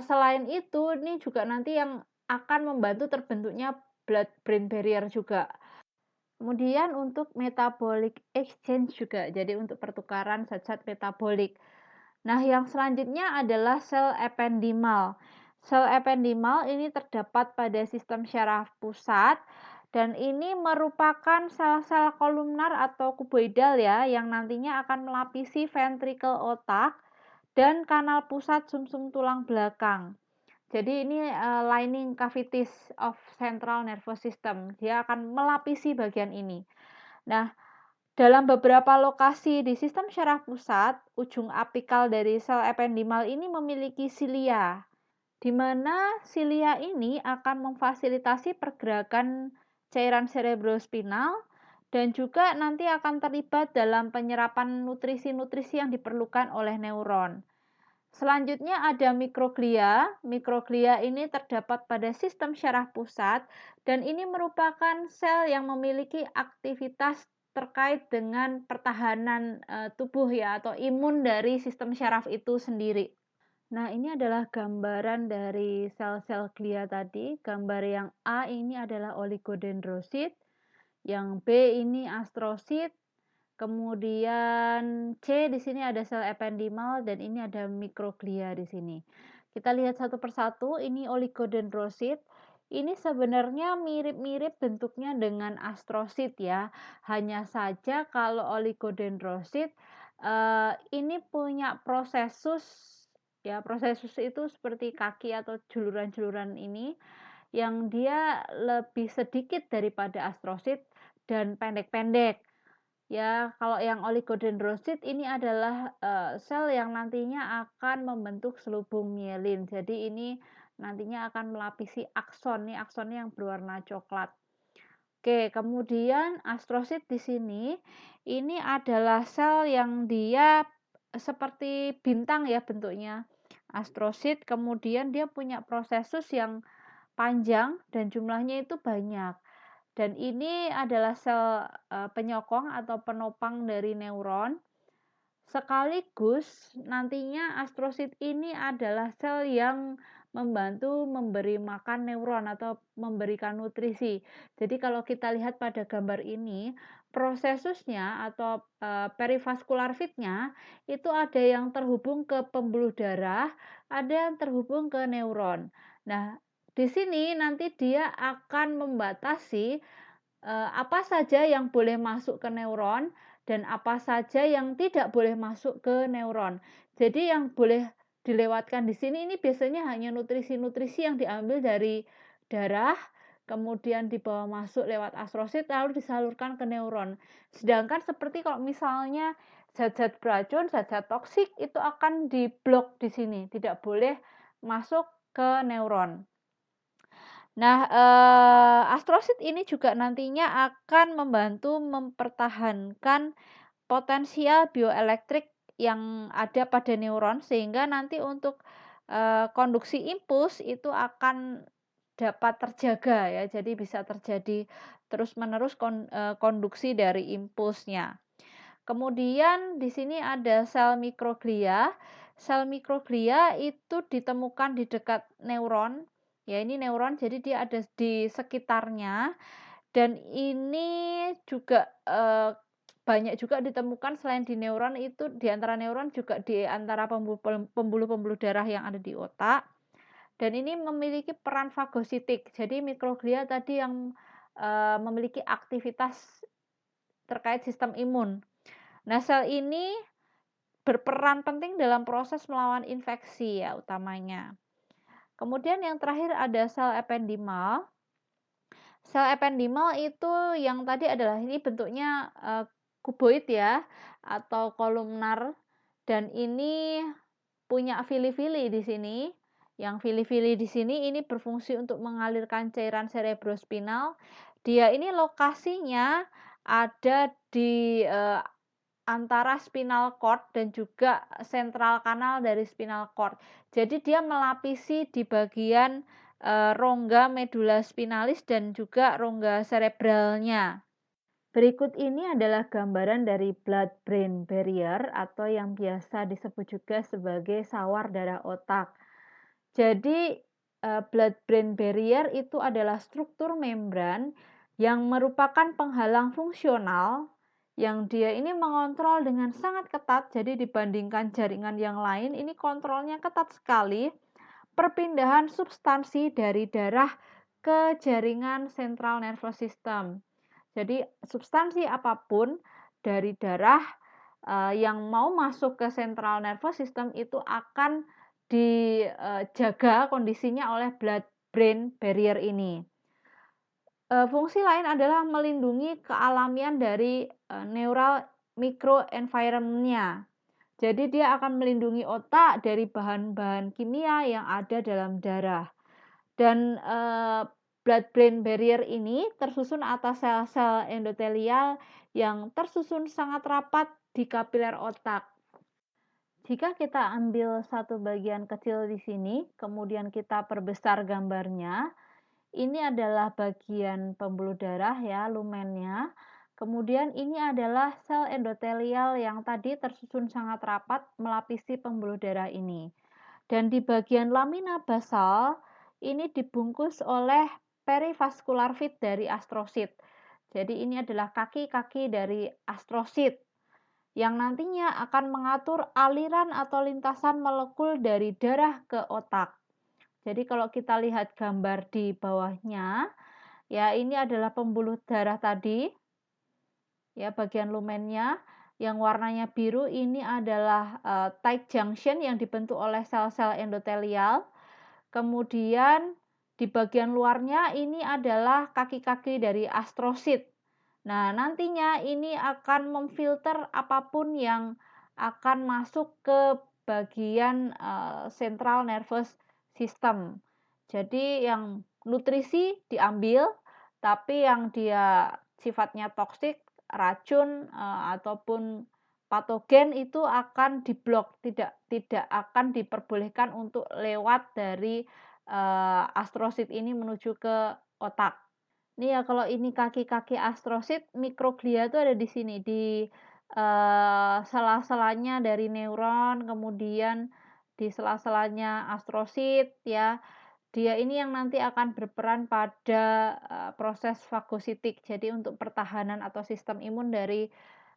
selain itu, ini juga nanti yang akan membantu terbentuknya blood-brain barrier juga. Kemudian untuk metabolic exchange juga, jadi untuk pertukaran zat-zat metabolik. Nah, yang selanjutnya adalah sel ependimal. Sel ependimal ini terdapat pada sistem syaraf pusat dan ini merupakan sel-sel kolumnar atau kuboidal ya yang nantinya akan melapisi ventrikel otak dan kanal pusat sumsum tulang belakang. Jadi ini lining cavities of central nervous system. Dia akan melapisi bagian ini. Nah, dalam beberapa lokasi di sistem syaraf pusat, ujung apikal dari sel ependimal ini memiliki silia, di mana silia ini akan memfasilitasi pergerakan cairan cerebrospinal dan juga nanti akan terlibat dalam penyerapan nutrisi-nutrisi yang diperlukan oleh neuron. Selanjutnya ada mikroglia. Mikroglia ini terdapat pada sistem syaraf pusat dan ini merupakan sel yang memiliki aktivitas terkait dengan pertahanan tubuh ya atau imun dari sistem syaraf itu sendiri. Nah, ini adalah gambaran dari sel-sel glia tadi. Gambar yang A ini adalah oligodendrosit, yang B ini astrosit, kemudian C di sini ada sel ependimal dan ini ada mikroglia di sini. Kita lihat satu persatu, ini oligodendrosit. Ini sebenarnya mirip-mirip bentuknya dengan astrosit ya. Hanya saja kalau oligodendrosit ini punya prosesus ya, prosesus itu seperti kaki atau juluran-juluran ini yang dia lebih sedikit daripada astrosit dan pendek-pendek. Ya, kalau yang oligodendrosit ini adalah sel yang nantinya akan membentuk selubung mielin. Jadi ini nantinya akan melapisi akson, nih aksonnya yang berwarna coklat. Oke, kemudian astrosit di sini, ini adalah sel yang dia seperti bintang ya bentuknya. Astrosit, kemudian dia punya prosesus yang panjang dan jumlahnya itu banyak. Dan ini adalah sel penyokong atau penopang dari neuron. Sekaligus nantinya astrosit ini adalah sel yang membantu memberi makan neuron atau memberikan nutrisi. Jadi kalau kita lihat pada gambar ini, prosesusnya atau perivaskular fitnya itu ada yang terhubung ke pembuluh darah, ada yang terhubung ke neuron. Nah, di sini nanti dia akan membatasi apa saja yang boleh masuk ke neuron dan apa saja yang tidak boleh masuk ke neuron. Jadi yang boleh dilewatkan di sini ini biasanya hanya nutrisi-nutrisi yang diambil dari darah, kemudian dibawa masuk lewat astrosit lalu disalurkan ke neuron. Sedangkan seperti kalau misalnya zat-zat beracun, zat-zat toksik itu akan diblok di sini, tidak boleh masuk ke neuron. Nah, astrosit ini juga nantinya akan membantu mempertahankan potensial bioelektrik yang ada pada neuron, sehingga nanti untuk, konduksi impuls itu akan dapat terjaga ya, jadi bisa terjadi terus-menerus konduksi dari impulsnya. Kemudian di sini ada sel mikroglia. Sel mikroglia itu ditemukan di dekat neuron. Ya, ini neuron jadi dia ada di sekitarnya dan ini juga banyak juga ditemukan selain di neuron itu di antara neuron juga di antara pembuluh-pembuluh darah yang ada di otak. Dan ini memiliki peran fagositik. Jadi mikroglia tadi yang memiliki aktivitas terkait sistem imun. Nah, sel ini berperan penting dalam proses melawan infeksi ya utamanya. Kemudian yang terakhir ada sel ependimal. Sel ependimal itu yang tadi adalah ini bentuknya kuboid ya atau kolumnar dan ini punya fili-fili di sini. Yang fili-fili di sini ini berfungsi untuk mengalirkan cairan cerebrospinal. Dia ini lokasinya ada di antara spinal cord dan juga sentral kanal dari spinal cord. Jadi dia melapisi di bagian rongga medula spinalis dan juga rongga cerebralnya. Berikut ini adalah gambaran dari blood-brain barrier atau yang biasa disebut juga sebagai sawar darah otak. Jadi blood-brain barrier itu adalah struktur membran yang merupakan penghalang fungsional yang dia ini mengontrol dengan sangat ketat. Jadi dibandingkan jaringan yang lain ini kontrolnya ketat sekali perpindahan substansi dari darah ke jaringan central nervous system. Jadi substansi apapun dari darah yang mau masuk ke central nervous system itu akan dijaga kondisinya oleh blood-brain barrier ini. Fungsi lain adalah melindungi kealamian dari neural microenvironment-nya. Jadi dia akan melindungi otak dari bahan-bahan kimia yang ada dalam darah. Dan blood-brain barrier ini tersusun atas sel-sel endotelial yang tersusun sangat rapat di kapiler otak. Jika kita ambil satu bagian kecil di sini, kemudian kita perbesar gambarnya, ini adalah bagian pembuluh darah ya, lumennya. Kemudian ini adalah sel endotelial yang tadi tersusun sangat rapat melapisi pembuluh darah ini. Dan di bagian lamina basal ini dibungkus oleh perivaskular fit dari astrosit. Jadi ini adalah kaki-kaki dari astrosit yang nantinya akan mengatur aliran atau lintasan molekul dari darah ke otak. Jadi kalau kita lihat gambar di bawahnya, ya ini adalah pembuluh darah tadi, ya bagian lumennya. Yang warnanya biru ini adalah tight junction yang dibentuk oleh sel-sel endotelial. Kemudian di bagian luarnya ini adalah kaki-kaki dari astrosit. Nah, nantinya ini akan memfilter apapun yang akan masuk ke bagian central nervous system. Jadi yang nutrisi diambil Tapi yang dia sifatnya toksik, racun, ataupun patogen itu akan diblok, tidak akan diperbolehkan untuk lewat dari, astrosit ini menuju ke otak. Nih ya kalau ini kaki-kaki astrosit, mikroglia itu ada di sini, di, sela-selanya dari neuron, kemudian di sela-selanya astrosit ya. Dia ini yang nanti akan berperan pada, proses fagositik. Jadi untuk pertahanan atau sistem imun dari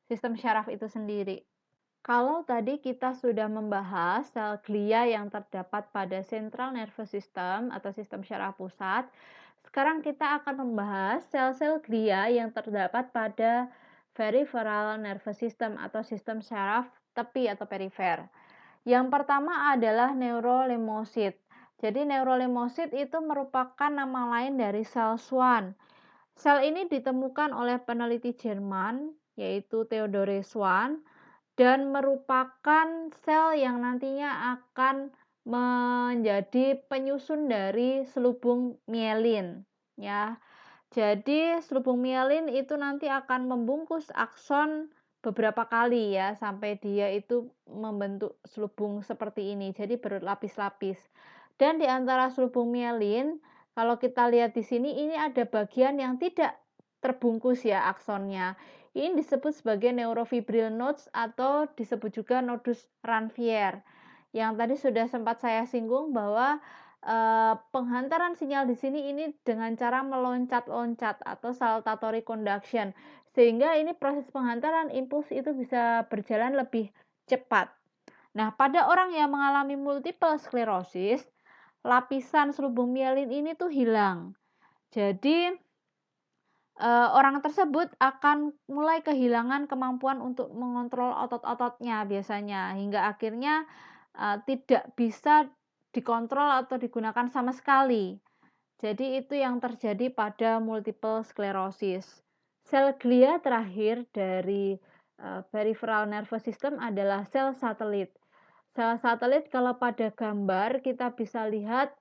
sistem syaraf itu sendiri. Kalau tadi kita sudah membahas sel glia yang terdapat pada central nervous system atau sistem syaraf pusat, sekarang kita akan membahas sel-sel glia yang terdapat pada peripheral nervous system atau sistem syaraf tepi atau perifer. Yang pertama adalah neurolemosit. Jadi neurolemosit itu merupakan nama lain dari sel Schwann. Sel ini ditemukan oleh peneliti Jerman yaitu Theodore Schwann dan merupakan sel yang nantinya akan menjadi penyusun dari selubung mielin ya. Jadi selubung mielin itu nanti akan membungkus akson beberapa kali ya sampai dia itu membentuk selubung seperti ini. Jadi berlapis-lapis. Dan di antara selubung mielin kalau kita lihat di sini ini ada bagian yang tidak terbungkus ya aksonnya. Ini disebut sebagai neurofibril nodes atau disebut juga nodus Ranvier. Yang tadi sudah sempat saya singgung bahwa penghantaran sinyal di sini ini dengan cara meloncat-loncat atau saltatory conduction. Sehingga ini proses penghantaran impuls itu bisa berjalan lebih cepat. Nah, pada orang yang mengalami multiple sclerosis, lapisan selubung mielin ini tuh hilang. Jadi orang tersebut akan mulai kehilangan kemampuan untuk mengontrol otot-ototnya biasanya, hingga akhirnya, tidak bisa dikontrol atau digunakan sama sekali. Jadi itu yang terjadi pada multiple sclerosis. Sel glia terakhir dari, peripheral nervous system adalah sel satelit. Sel satelit kalau pada gambar kita bisa lihat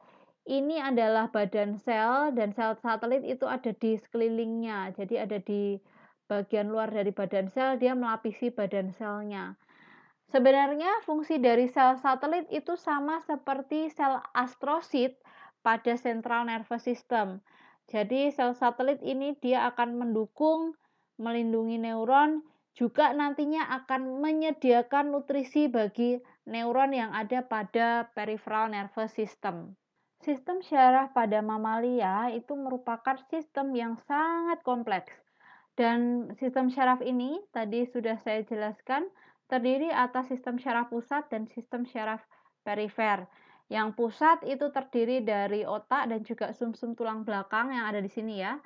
ini adalah badan sel dan sel satelit itu ada di sekelilingnya. Jadi ada di bagian luar dari badan sel, dia melapisi badan selnya. Sebenarnya fungsi dari sel satelit itu sama seperti sel astrosit pada central nervous system. Jadi sel satelit ini dia akan mendukung, melindungi neuron, juga nantinya akan menyediakan nutrisi bagi neuron yang ada pada peripheral nervous system. Sistem syaraf pada mamalia itu merupakan sistem yang sangat kompleks. Dan sistem syaraf ini tadi sudah saya jelaskan terdiri atas sistem syaraf pusat dan sistem syaraf perifer. Yang pusat itu terdiri dari otak dan juga sumsum tulang belakang yang ada di sini ya.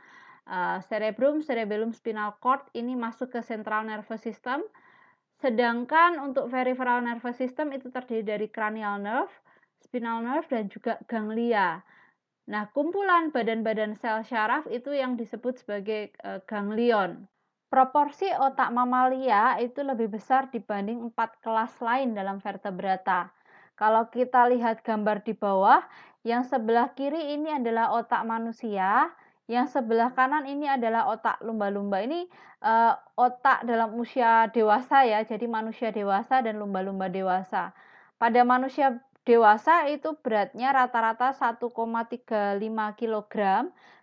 Cerebrum, cerebellum, spinal cord ini masuk ke central nervous system. Sedangkan untuk peripheral nervous system itu terdiri dari cranial nerve, spinal nerve, dan juga ganglia. Nah, kumpulan badan-badan sel syaraf itu yang disebut sebagai ganglion. Proporsi otak mamalia itu lebih besar dibanding 4 kelas lain dalam vertebrata. Kalau kita lihat gambar di bawah, yang sebelah kiri ini adalah otak manusia, yang sebelah kanan ini adalah otak lumba-lumba. Ini otak dalam usia dewasa ya, jadi manusia dewasa dan lumba-lumba dewasa. Pada manusia dewasa itu beratnya rata-rata 1,35 kg,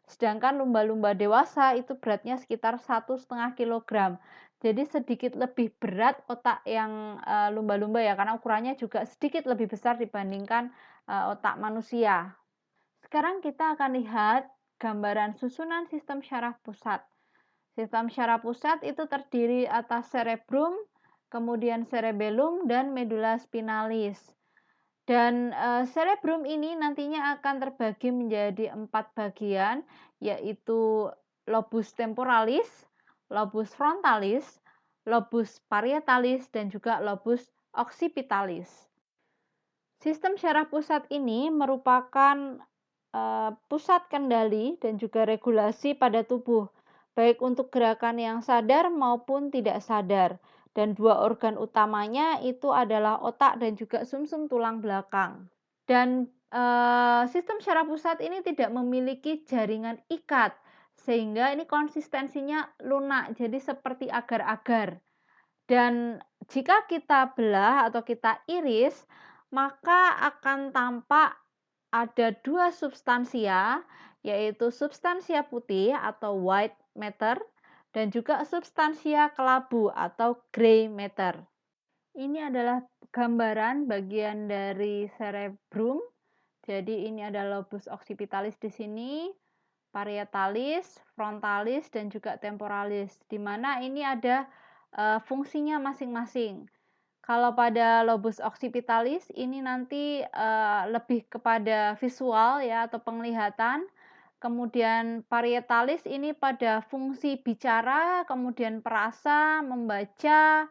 sedangkan lumba-lumba dewasa itu beratnya sekitar 1,5 kg. Jadi sedikit lebih berat otak yang lumba-lumba ya, karena ukurannya juga sedikit lebih besar dibandingkan otak manusia. Sekarang kita akan lihat gambaran susunan sistem syaraf pusat. Sistem syaraf pusat itu terdiri atas cerebrum, kemudian cerebellum, dan medulla spinalis. Dan cerebrum ini nantinya akan terbagi menjadi 4 bagian, yaitu lobus temporalis, lobus frontalis, lobus parietalis, dan juga lobus occipitalis. Sistem syaraf pusat ini merupakan pusat kendali dan juga regulasi pada tubuh, baik untuk gerakan yang sadar maupun tidak sadar. Dan dua organ utamanya itu adalah otak dan juga sumsum tulang belakang. Dan sistem syaraf pusat ini tidak memiliki jaringan ikat sehingga ini konsistensinya lunak, jadi seperti agar-agar. Dan jika kita belah atau kita iris, maka akan tampak ada 2 substansia, yaitu substansia putih atau white matter dan juga substansia kelabu atau gray matter. Ini adalah gambaran bagian dari cerebrum. Jadi ini ada lobus occipitalis di sini, parietalis, frontalis, dan juga temporalis, di mana ini ada fungsinya masing-masing. Kalau pada lobus occipitalis ini nanti lebih kepada visual ya atau penglihatan. Kemudian parietalis ini pada fungsi bicara, kemudian perasa, membaca,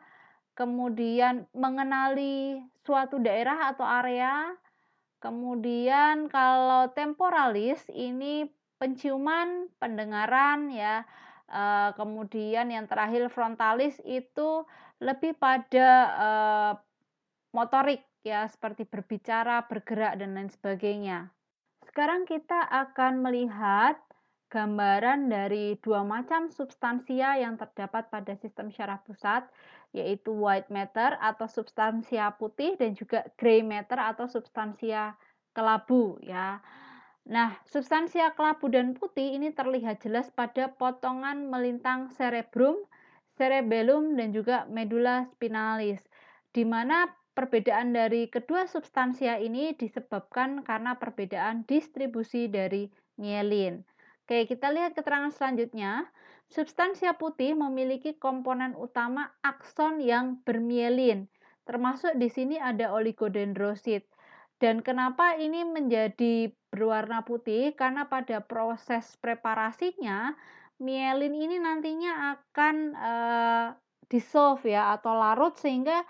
kemudian mengenali suatu daerah atau area. Kemudian kalau temporalis ini penciuman, pendengaran ya, kemudian yang terakhir frontalis itu lebih pada, motorik ya, seperti berbicara, bergerak, dan lain sebagainya. Sekarang kita akan melihat gambaran dari 2 macam substansia yang terdapat pada sistem syaraf pusat, yaitu white matter atau substansia putih dan juga gray matter atau substansia kelabu ya. Nah, substansia kelabu dan putih ini terlihat jelas pada potongan melintang cerebrum, cerebellum, dan juga medulla spinalis, di mana perbedaan dari kedua substansia ini disebabkan karena perbedaan distribusi dari mielin. Oke, kita lihat keterangan selanjutnya. Substansia putih memiliki komponen utama akson yang bermielin, termasuk di sini ada oligodendrosit. Dan kenapa ini menjadi berwarna putih? Karena pada proses preparasinya, mielin ini nantinya akan dissolve ya atau larut sehingga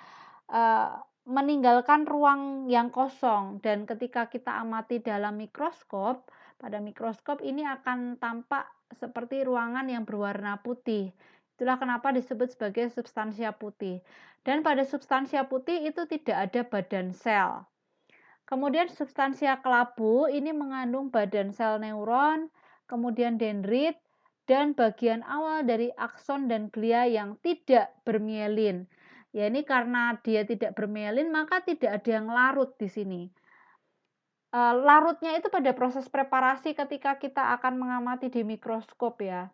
meninggalkan ruang yang kosong, dan ketika kita amati dalam mikroskop, pada mikroskop ini akan tampak seperti ruangan yang berwarna putih. Itulah kenapa disebut sebagai substansia putih. Dan pada substansia putih itu tidak ada badan sel. Kemudian substansia kelabu ini mengandung badan sel neuron, kemudian dendrit, dan bagian awal dari akson dan glia yang tidak bermielin. Ya, ini karena dia tidak bermielin, maka tidak ada yang larut di sini. Larutnya itu pada proses preparasi ketika kita akan mengamati di mikroskop ya.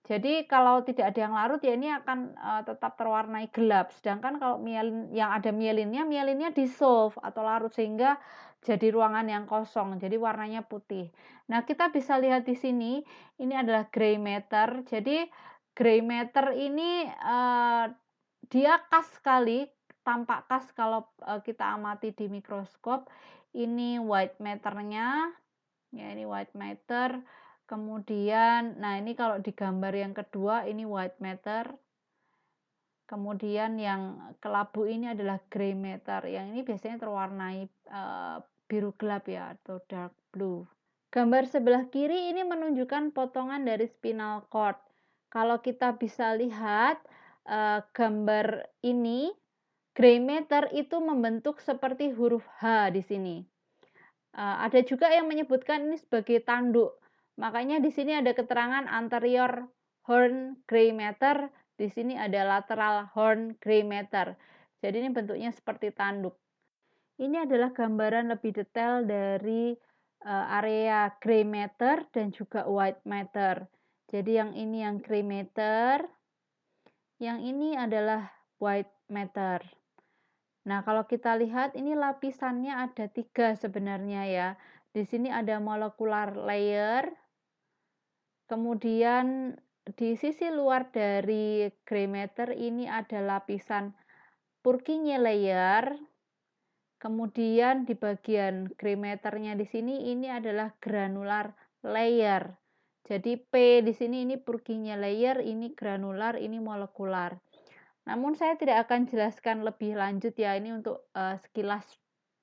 Jadi kalau tidak ada yang larut ya ini akan tetap terwarnai gelap. Sedangkan kalau mielin yang ada mielinnya dissolve atau larut sehingga jadi ruangan yang kosong. Jadi warnanya putih. Nah, kita bisa lihat di sini ini adalah gray matter. Jadi gray matter ini dia khas sekali, tampak khas kalau kita amati di mikroskop. Ini white matter-nya. Ya, ini white matter. Kemudian, nah ini kalau di gambar yang kedua ini white matter. Kemudian yang kelabu ini adalah gray matter. Yang ini biasanya terwarnai biru gelap ya atau dark blue. Gambar sebelah kiri ini menunjukkan potongan dari spinal cord. Kalau kita bisa lihat gambar ini, gray matter itu membentuk seperti huruf H di sini. Ada juga yang menyebutkan ini sebagai tanduk. Makanya di sini ada keterangan anterior horn gray matter, di sini ada lateral horn gray matter. Jadi ini bentuknya seperti tanduk. Ini adalah gambaran lebih detail dari area gray matter dan juga white matter. Jadi yang ini yang gray matter, yang ini adalah white matter. Nah, kalau kita lihat ini lapisannya ada 3 sebenarnya ya. Di sini ada molecular layer, kemudian di sisi luar dari gray matter ini ada lapisan Purkinje layer, kemudian di bagian gray matter-nya di sini ini adalah granular layer. Jadi P di sini ini Purkinje layer, ini granular, ini molekular. Namun saya tidak akan jelaskan lebih lanjut ya, ini untuk sekilas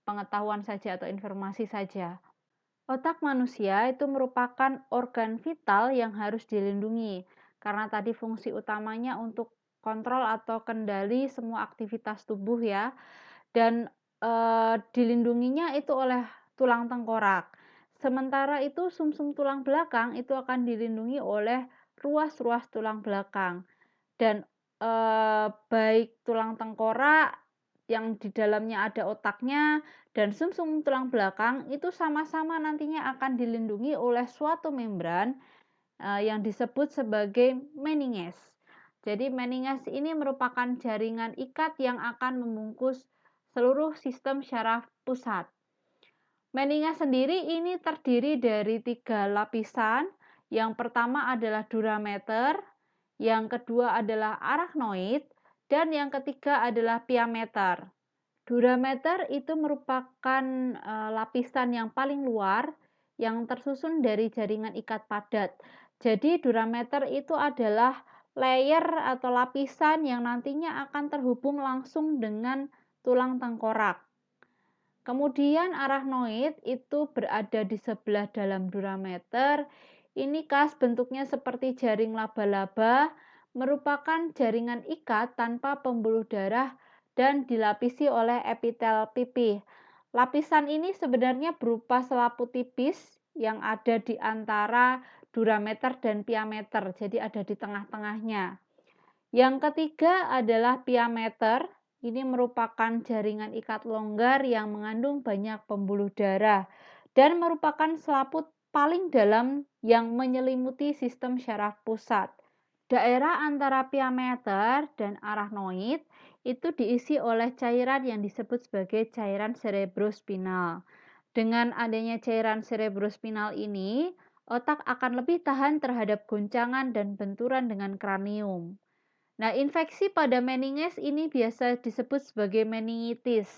pengetahuan saja atau informasi saja. Otak manusia itu merupakan organ vital yang harus dilindungi, karena tadi fungsi utamanya untuk kontrol atau kendali semua aktivitas tubuh ya, dan dilindunginya itu oleh tulang tengkorak. Sementara itu sumsum tulang belakang itu akan dilindungi oleh ruas-ruas tulang belakang dan, baik tulang tengkorak yang di dalamnya ada otaknya dan sumsum tulang belakang itu sama-sama nantinya akan dilindungi oleh suatu membran, yang disebut sebagai meninges. Jadi meninges ini merupakan jaringan ikat yang akan membungkus seluruh sistem syaraf pusat. Meninges sendiri ini terdiri dari 3 lapisan. Yang pertama adalah durameter, yang kedua adalah arachnoid, dan yang ketiga adalah piameter. Durameter itu merupakan lapisan yang paling luar yang tersusun dari jaringan ikat padat. Jadi durameter itu adalah layer atau lapisan yang nantinya akan terhubung langsung dengan tulang tengkorak. Kemudian arachnoid itu berada di sebelah dalam durameter. Ini khas bentuknya seperti jaring laba-laba, merupakan jaringan ikat tanpa pembuluh darah dan dilapisi oleh epitel pipih. Lapisan ini sebenarnya berupa selaput tipis yang ada di antara durameter dan piameter, jadi ada di tengah-tengahnya. Yang ketiga adalah piameter. Ini merupakan jaringan ikat longgar yang mengandung banyak pembuluh darah dan merupakan selaput paling dalam yang menyelimuti sistem syaraf pusat. Daerah antara piameter dan arachnoid itu diisi oleh cairan yang disebut sebagai cairan cerebrospinal. Dengan adanya cairan cerebrospinal ini, otak akan lebih tahan terhadap goncangan dan benturan dengan kranium. Nah, infeksi pada meninges ini biasa disebut sebagai meningitis.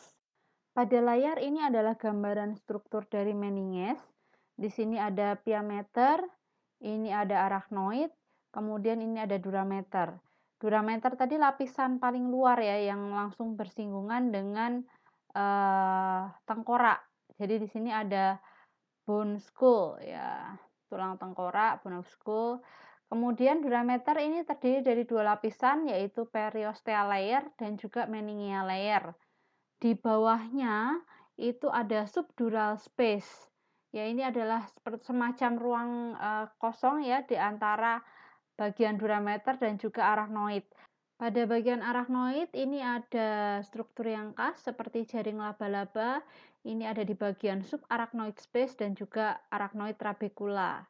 Pada layar ini adalah gambaran struktur dari meninges. Di sini ada piameter, ini ada arachnoid, kemudian ini ada durameter. Durameter tadi lapisan paling luar ya yang langsung bersinggungan dengan tengkorak. Jadi di sini ada bone skull ya, tulang tengkorak, bone of skull. Kemudian durameter ini terdiri dari 2 lapisan yaitu periosteal layer dan juga meningeal layer. Di bawahnya itu ada subdural space. Ya ini adalah semacam ruang kosong ya di antara bagian durameter dan juga arachnoid. Pada bagian arachnoid ini ada struktur yang khas seperti jaring laba-laba. Ini ada di bagian subarachnoid space dan juga arachnoid trabecula.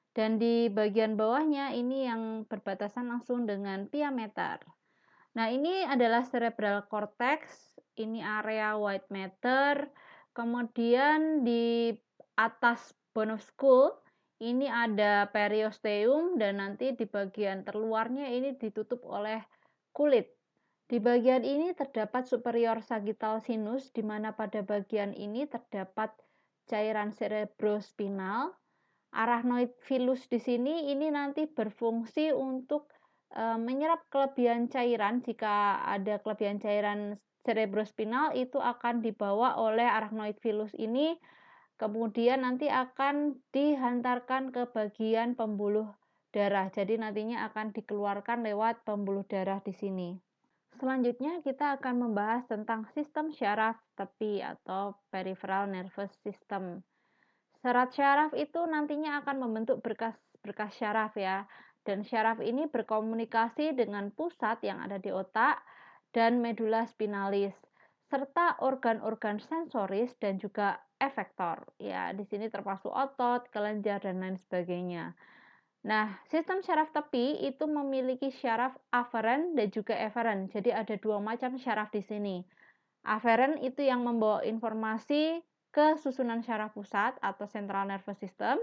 Dan di bagian bawahnya ini yang berbatasan langsung dengan piameter. Nah, ini adalah cerebral cortex, ini area white matter. Kemudian di atas bone of skull ini ada periosteum dan nanti di bagian terluarnya ini ditutup oleh kulit. Di bagian ini terdapat superior sagittal sinus di mana pada bagian ini terdapat cairan cerebrospinal. Arachnoid villus di sini ini nanti berfungsi untuk menyerap kelebihan cairan. Jika ada kelebihan cairan cerebrospinal itu akan dibawa oleh arachnoid villus ini, kemudian nanti akan dihantarkan ke bagian pembuluh darah. Jadi nantinya akan dikeluarkan lewat pembuluh darah di sini. Selanjutnya kita akan membahas tentang sistem syaraf tepi atau peripheral nervous system. Serat syaraf itu nantinya akan membentuk berkas-berkas syaraf ya. Dan syaraf ini berkomunikasi dengan pusat yang ada di otak dan medula spinalis serta organ-organ sensoris dan juga efektor. Ya, di sini termasuk otot, kelenjar dan lain sebagainya. Nah, sistem syaraf tepi itu memiliki syaraf aferen dan juga eferen. Jadi ada 2 macam syaraf di sini. Aferen itu yang membawa informasi ke susunan syaraf pusat atau central nervous system,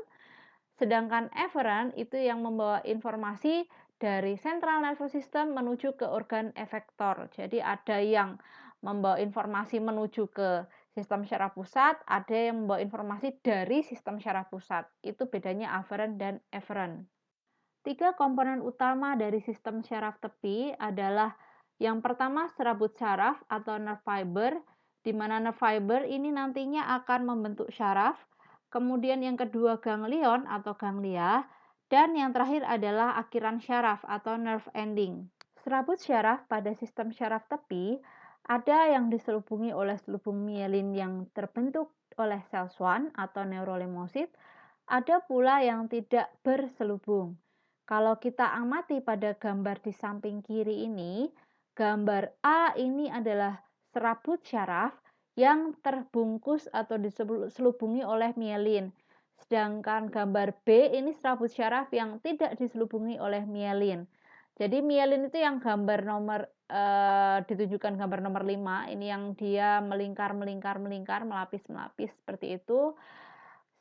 sedangkan eferen itu yang membawa informasi dari central nervous system menuju ke organ efektor. Jadi ada yang membawa informasi menuju ke sistem syaraf pusat, ada yang membawa informasi dari sistem syaraf pusat. Itu bedanya aferen dan eferen. 3 komponen utama dari sistem syaraf tepi adalah yang pertama serabut syaraf atau nerve fiber, di mana nerve fiber ini nantinya akan membentuk syaraf. Kemudian yang kedua ganglion atau ganglia, dan yang terakhir adalah akiran syaraf atau nerve ending. Serabut syaraf pada sistem syaraf tepi ada yang diselubungi oleh selubung mielin yang terbentuk oleh sel Schwann atau neurolemosit, ada pula yang tidak berselubung. Kalau kita amati pada gambar di samping kiri ini, gambar A ini adalah serabut syaraf yang terbungkus atau diselubungi oleh mielin. Sedangkan gambar B ini serabut syaraf yang tidak diselubungi oleh mielin. Jadi mielin itu yang gambar nomor ditunjukkan gambar nomor 5, ini yang dia melingkar, melapis-melapis seperti itu.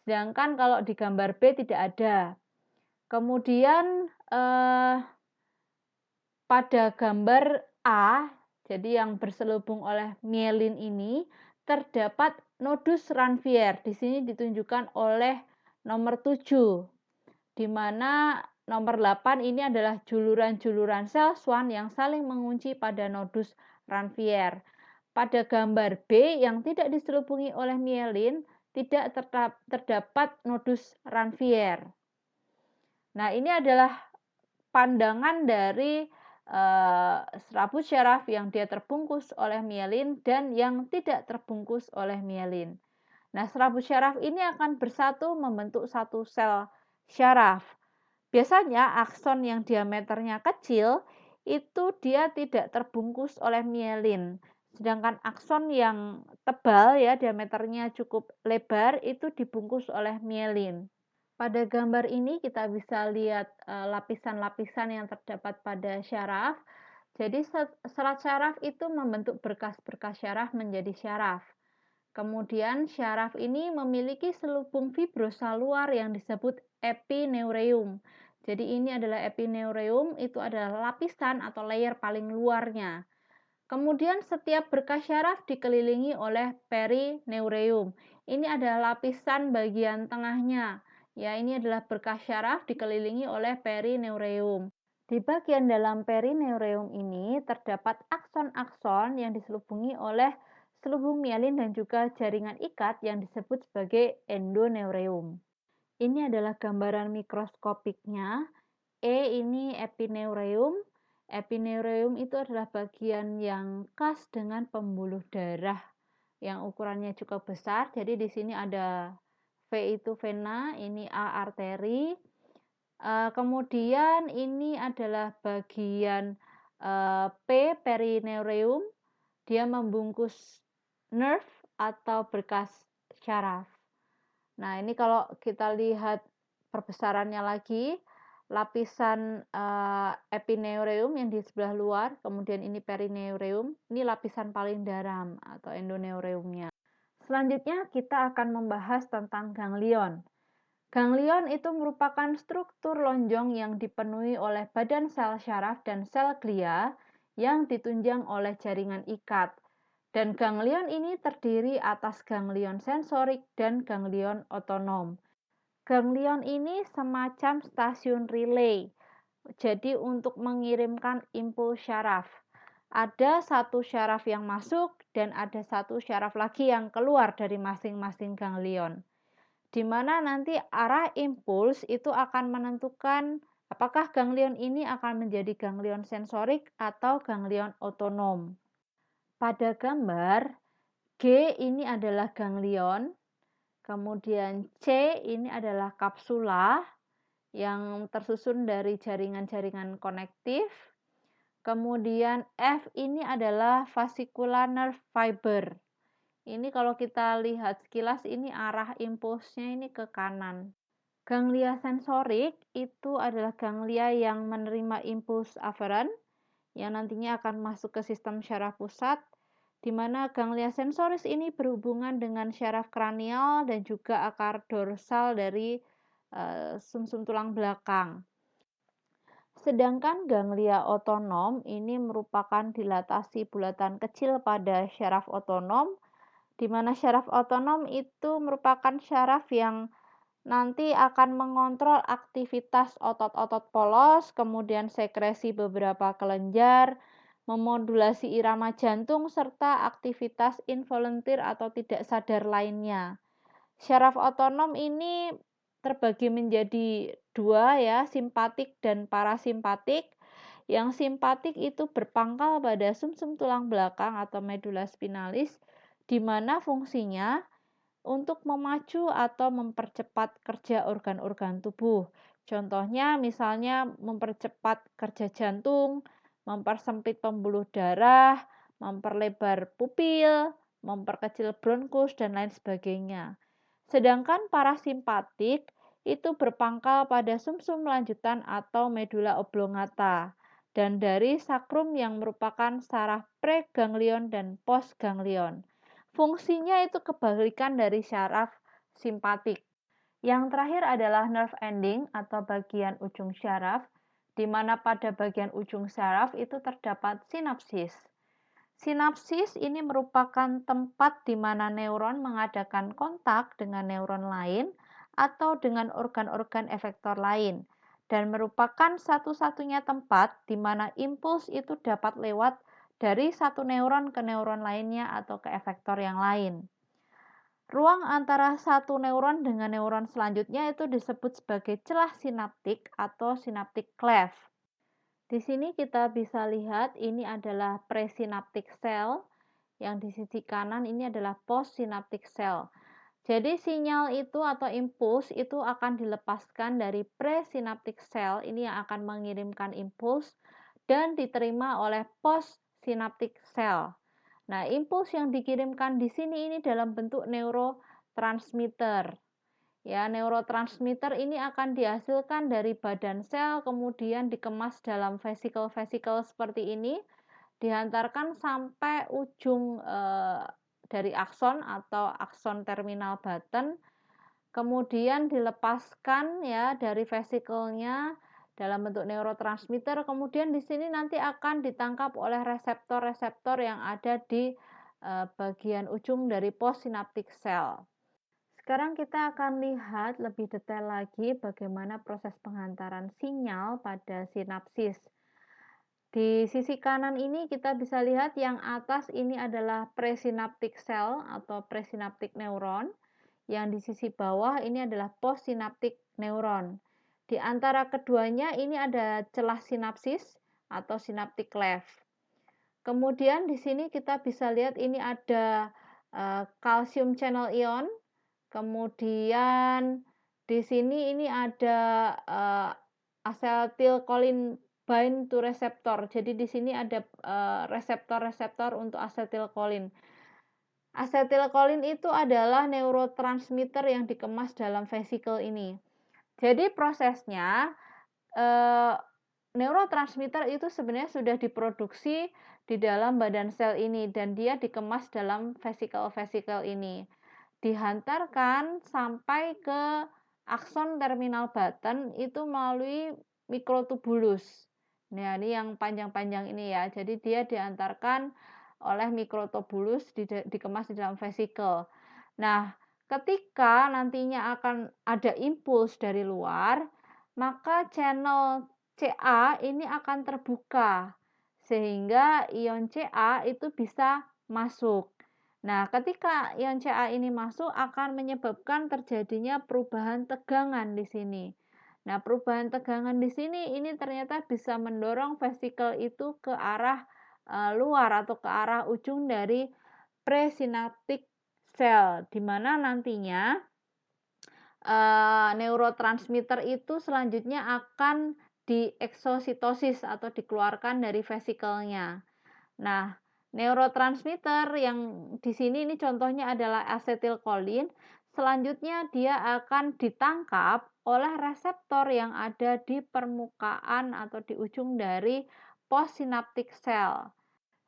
Sedangkan kalau di gambar B tidak ada. Kemudian pada gambar A, jadi yang berselubung oleh mielin ini, terdapat nodus Ranvier. Di sini ditunjukkan oleh nomor 7, di mana nomor 8 ini adalah juluran-juluran sel Schwann yang saling mengunci pada nodus Ranvier. Pada gambar B yang tidak diselubungi oleh mielin, tidak terdapat nodus Ranvier. Nah, ini adalah pandangan dari serabut syaraf yang dia terbungkus oleh mielin dan yang tidak terbungkus oleh mielin. Nah, serabut syaraf ini akan bersatu membentuk satu sel syaraf. Biasanya akson yang diameternya kecil itu dia tidak terbungkus oleh mielin. Sedangkan akson yang tebal ya diameternya cukup lebar itu dibungkus oleh mielin. Pada gambar ini kita bisa lihat lapisan-lapisan yang terdapat pada syaraf. Jadi serat syaraf itu membentuk berkas-berkas syaraf menjadi syaraf. Kemudian syaraf ini memiliki selubung fibrosa luar yang disebut epineureum. Jadi ini adalah epineureum, itu adalah lapisan atau layer paling luarnya. Kemudian setiap berkas syaraf dikelilingi oleh perineureum. Ini adalah lapisan bagian tengahnya. Ya, ini adalah berkas syaraf dikelilingi oleh perineureum. Di bagian dalam perineureum ini terdapat akson-akson yang diselubungi oleh selubung mielin dan juga jaringan ikat yang disebut sebagai endoneureum. Ini adalah gambaran mikroskopiknya. E ini epineureum. Epineureum itu adalah bagian yang khas dengan pembuluh darah yang ukurannya cukup besar. Jadi di sini ada V itu vena, ini A arteri. Kemudian ini adalah bagian P perineureum. Dia membungkus nerve atau berkas syaraf. Nah, ini kalau kita lihat perbesarannya lagi, lapisan epineureum yang di sebelah luar, kemudian ini perineureum, ini lapisan paling dalam atau endoneureumnya. Selanjutnya kita akan membahas tentang ganglion. Ganglion itu merupakan struktur lonjong yang dipenuhi oleh badan sel syaraf dan sel glia yang ditunjang oleh jaringan ikat. Dan ganglion ini terdiri atas ganglion sensorik dan ganglion otonom. Ganglion ini semacam stasiun relay. Jadi untuk mengirimkan impuls syaraf. Ada satu syaraf yang masuk dan ada satu syaraf lagi yang keluar dari masing-masing ganglion. Di mana nanti arah impuls itu akan menentukan apakah ganglion ini akan menjadi ganglion sensorik atau ganglion otonom. Pada gambar, G ini adalah ganglion, kemudian C ini adalah kapsula yang tersusun dari jaringan-jaringan konektif. Kemudian F ini adalah fascicular nerve fiber. Ini kalau kita lihat sekilas ini arah impulsnya ini ke kanan. Ganglia sensorik itu adalah ganglia yang menerima impuls aferen yang nantinya akan masuk ke sistem syaraf pusat, di mana ganglia sensoris ini berhubungan dengan syaraf kranial dan juga akar dorsal dari sumsum tulang belakang. Sedangkan ganglia otonom ini merupakan dilatasi bulatan kecil pada syaraf otonom, di mana syaraf otonom itu merupakan syaraf yang nanti akan mengontrol aktivitas otot-otot polos, kemudian sekresi beberapa kelenjar, memodulasi irama jantung, serta aktivitas involunteer atau tidak sadar lainnya. Syaraf otonom ini terbagi menjadi dua ya, simpatik dan parasimpatik. Yang simpatik itu berpangkal pada sumsum tulang belakang atau medula spinalis, di mana fungsinya untuk memacu atau mempercepat kerja organ-organ tubuh. Contohnya misalnya mempercepat kerja jantung, mempersempit pembuluh darah, memperlebar pupil, memperkecil bronkus, dan lain sebagainya. Sedangkan parasimpatik itu berpangkal pada sumsum lanjutan atau medula oblongata dan dari sakrum yang merupakan saraf preganglion dan postganglion. Fungsinya itu kebalikan dari syaraf simpatik. Yang terakhir adalah nerve ending atau bagian ujung syaraf, di mana pada bagian ujung syaraf itu terdapat sinapsis. Sinapsis ini merupakan tempat di mana neuron mengadakan kontak dengan neuron lain atau dengan organ-organ efektor lain, dan merupakan satu-satunya tempat di mana impuls itu dapat lewat dari satu neuron ke neuron lainnya atau ke efektor yang lain. Ruang antara satu neuron dengan neuron selanjutnya itu disebut sebagai celah sinaptik atau synaptic cleft. Di sini kita bisa lihat ini adalah presynaptic cell, yang di sisi kanan ini adalah postsynaptic cell. Jadi sinyal itu atau impuls itu akan dilepaskan dari presynaptic cell ini yang akan mengirimkan impuls dan diterima oleh postsynaptic cell. Nah, impuls yang dikirimkan di sini ini dalam bentuk neurotransmitter. Ya, neurotransmitter ini akan dihasilkan dari badan sel, kemudian dikemas dalam vesikel-vesikel seperti ini, dihantarkan sampai ujung dari akson atau akson terminal button, kemudian dilepaskan ya dari vesikelnya dalam bentuk neurotransmitter, kemudian di sini nanti akan ditangkap oleh reseptor-reseptor yang ada di bagian ujung dari postsynaptic cell. Sekarang kita akan lihat lebih detail lagi bagaimana proses penghantaran sinyal pada sinapsis. Di sisi kanan ini kita bisa lihat yang atas ini adalah presynaptic cell atau presynaptic neuron. Yang di sisi bawah ini adalah postsynaptic neuron. Di antara keduanya ini ada celah sinapsis atau synaptic cleft. Kemudian di sini kita bisa lihat ini ada calcium channel ion. Kemudian di sini ini ada acetylcholine bind to receptor. Jadi di sini ada reseptor-reseptor untuk acetylcholine. Acetylcholine itu adalah neurotransmitter yang dikemas dalam vesikel ini. Jadi prosesnya neurotransmitter itu sebenarnya sudah diproduksi di dalam badan sel ini dan dia dikemas dalam vesikel-vesikel ini. Dihantarkan sampai ke akson terminal button itu melalui mikrotubulus. Nah, ini yang panjang-panjang ini ya. Jadi dia diantarkan oleh mikrotubulus dikemas di dalam vesikel. Nah, ketika nantinya akan ada impuls dari luar, maka channel Ca ini akan terbuka sehingga ion Ca itu bisa masuk. Nah, ketika ion Ca ini masuk akan menyebabkan terjadinya perubahan tegangan di sini. Nah, perubahan tegangan di sini ini ternyata bisa mendorong vesikel itu ke arah luar atau ke arah ujung dari presynaptic cell, di mana nantinya neurotransmitter itu selanjutnya akan dieksositosis atau dikeluarkan dari vesikelnya. Nah, neurotransmitter yang di sini ini contohnya adalah acetylcholine. Selanjutnya dia akan ditangkap oleh reseptor yang ada di permukaan atau di ujung dari postsynaptic cell.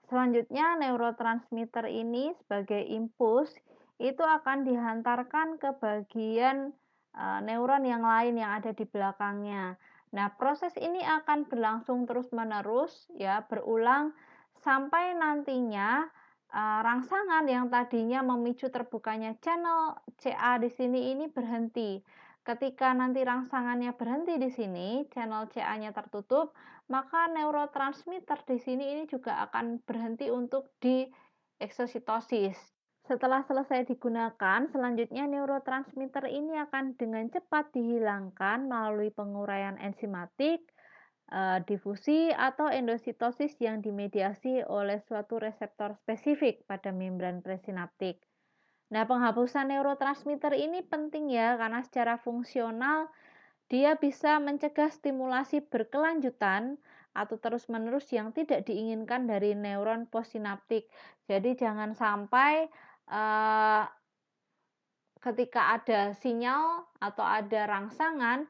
Selanjutnya neurotransmitter ini sebagai impuls itu akan dihantarkan ke bagian neuron yang lain yang ada di belakangnya. Nah, proses ini akan berlangsung terus-menerus ya, berulang sampai nantinya rangsangan yang tadinya memicu terbukanya channel Ca di sini ini berhenti. Ketika nanti rangsangannya berhenti di sini, channel Ca-nya tertutup, maka neurotransmitter di sini ini juga akan berhenti untuk dieksositosis. Setelah selesai digunakan, selanjutnya neurotransmitter ini akan dengan cepat dihilangkan melalui penguraian enzimatik, difusi atau endositosis yang dimediasi oleh suatu reseptor spesifik pada membran presinaptik. Nah, penghapusan neurotransmitter ini penting ya, karena secara fungsional dia bisa mencegah stimulasi berkelanjutan atau terus-menerus yang tidak diinginkan dari neuron postsinaptik. Jadi jangan sampai eh, ketika ada sinyal atau ada rangsangan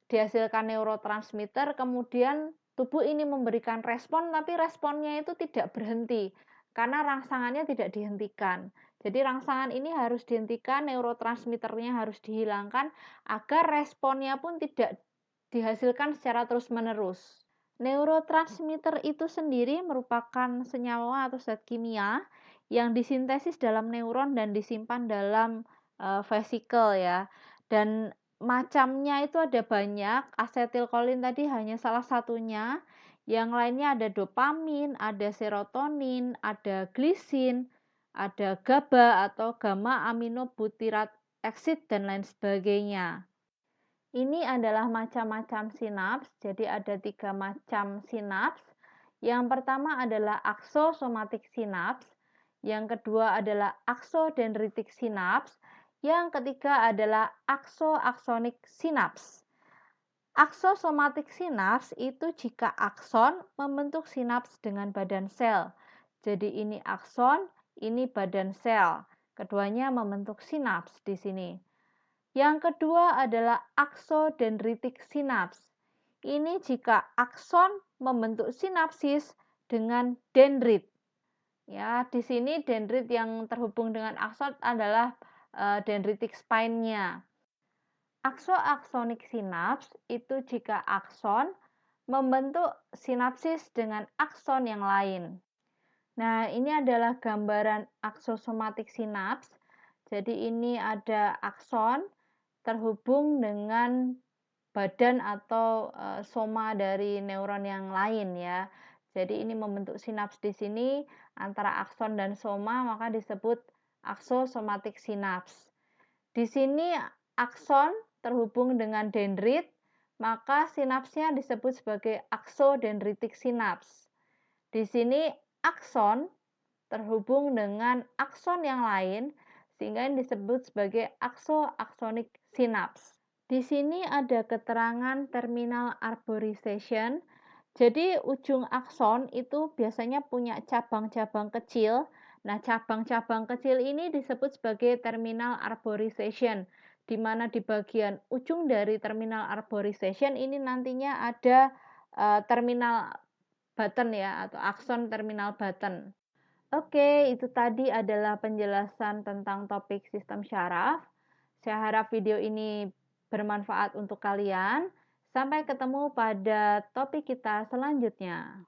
dihasilkan neurotransmitter, kemudian tubuh ini memberikan respon, tapi responnya itu tidak berhenti karena rangsangannya tidak dihentikan. Jadi rangsangan ini harus dihentikan, neurotransmitternya harus dihilangkan agar responnya pun tidak dihasilkan secara terus-menerus. Neurotransmitter itu sendiri merupakan senyawa atau zat kimia yang disintesis dalam neuron dan disimpan dalam vesikel ya. Dan macamnya itu ada banyak, asetilkolin tadi hanya salah satunya. Yang lainnya ada dopamin, ada serotonin, ada glisin, ada GABA atau gamma aminobutirat eksid dan lain sebagainya. Ini adalah macam-macam sinaps, jadi ada 3 macam sinaps. Yang pertama adalah aksosomatik sinaps, yang kedua adalah aksodendritik sinaps, yang ketiga adalah aksoaksonik sinaps. Aksosomatik sinaps itu jika akson membentuk sinaps dengan badan sel. Jadi ini akson, ini badan sel. Keduanya membentuk sinaps di sini. Yang kedua adalah aksodendritik sinaps. Ini jika akson membentuk sinapsis dengan dendrit. Ya, di sini dendrit yang terhubung dengan akson adalah dendritic spine-nya. Aksoaksonik sinaps itu jika akson membentuk sinapsis dengan akson yang lain. Nah, ini adalah gambaran aksosomatik sinaps. Jadi ini ada akson terhubung dengan badan atau soma dari neuron yang lain ya. Jadi ini membentuk sinaps di sini antara akson dan soma, maka disebut aksosomatik sinaps. Di sini akson terhubung dengan dendrit, maka sinapsnya disebut sebagai aksodendritik sinaps. Di sini akson terhubung dengan akson yang lain, sehingga ini disebut sebagai aksoaksonik sinaps. Di sini ada keterangan terminal arborization. Jadi ujung akson itu biasanya punya cabang-cabang kecil. Nah, cabang-cabang kecil ini disebut sebagai terminal arborization, di mana di bagian ujung dari terminal arborization ini nantinya ada terminal button ya, atau akson terminal button. Oke, itu tadi adalah penjelasan tentang topik sistem syaraf. Saya harap video ini bermanfaat untuk kalian. Sampai ketemu pada topik kita selanjutnya.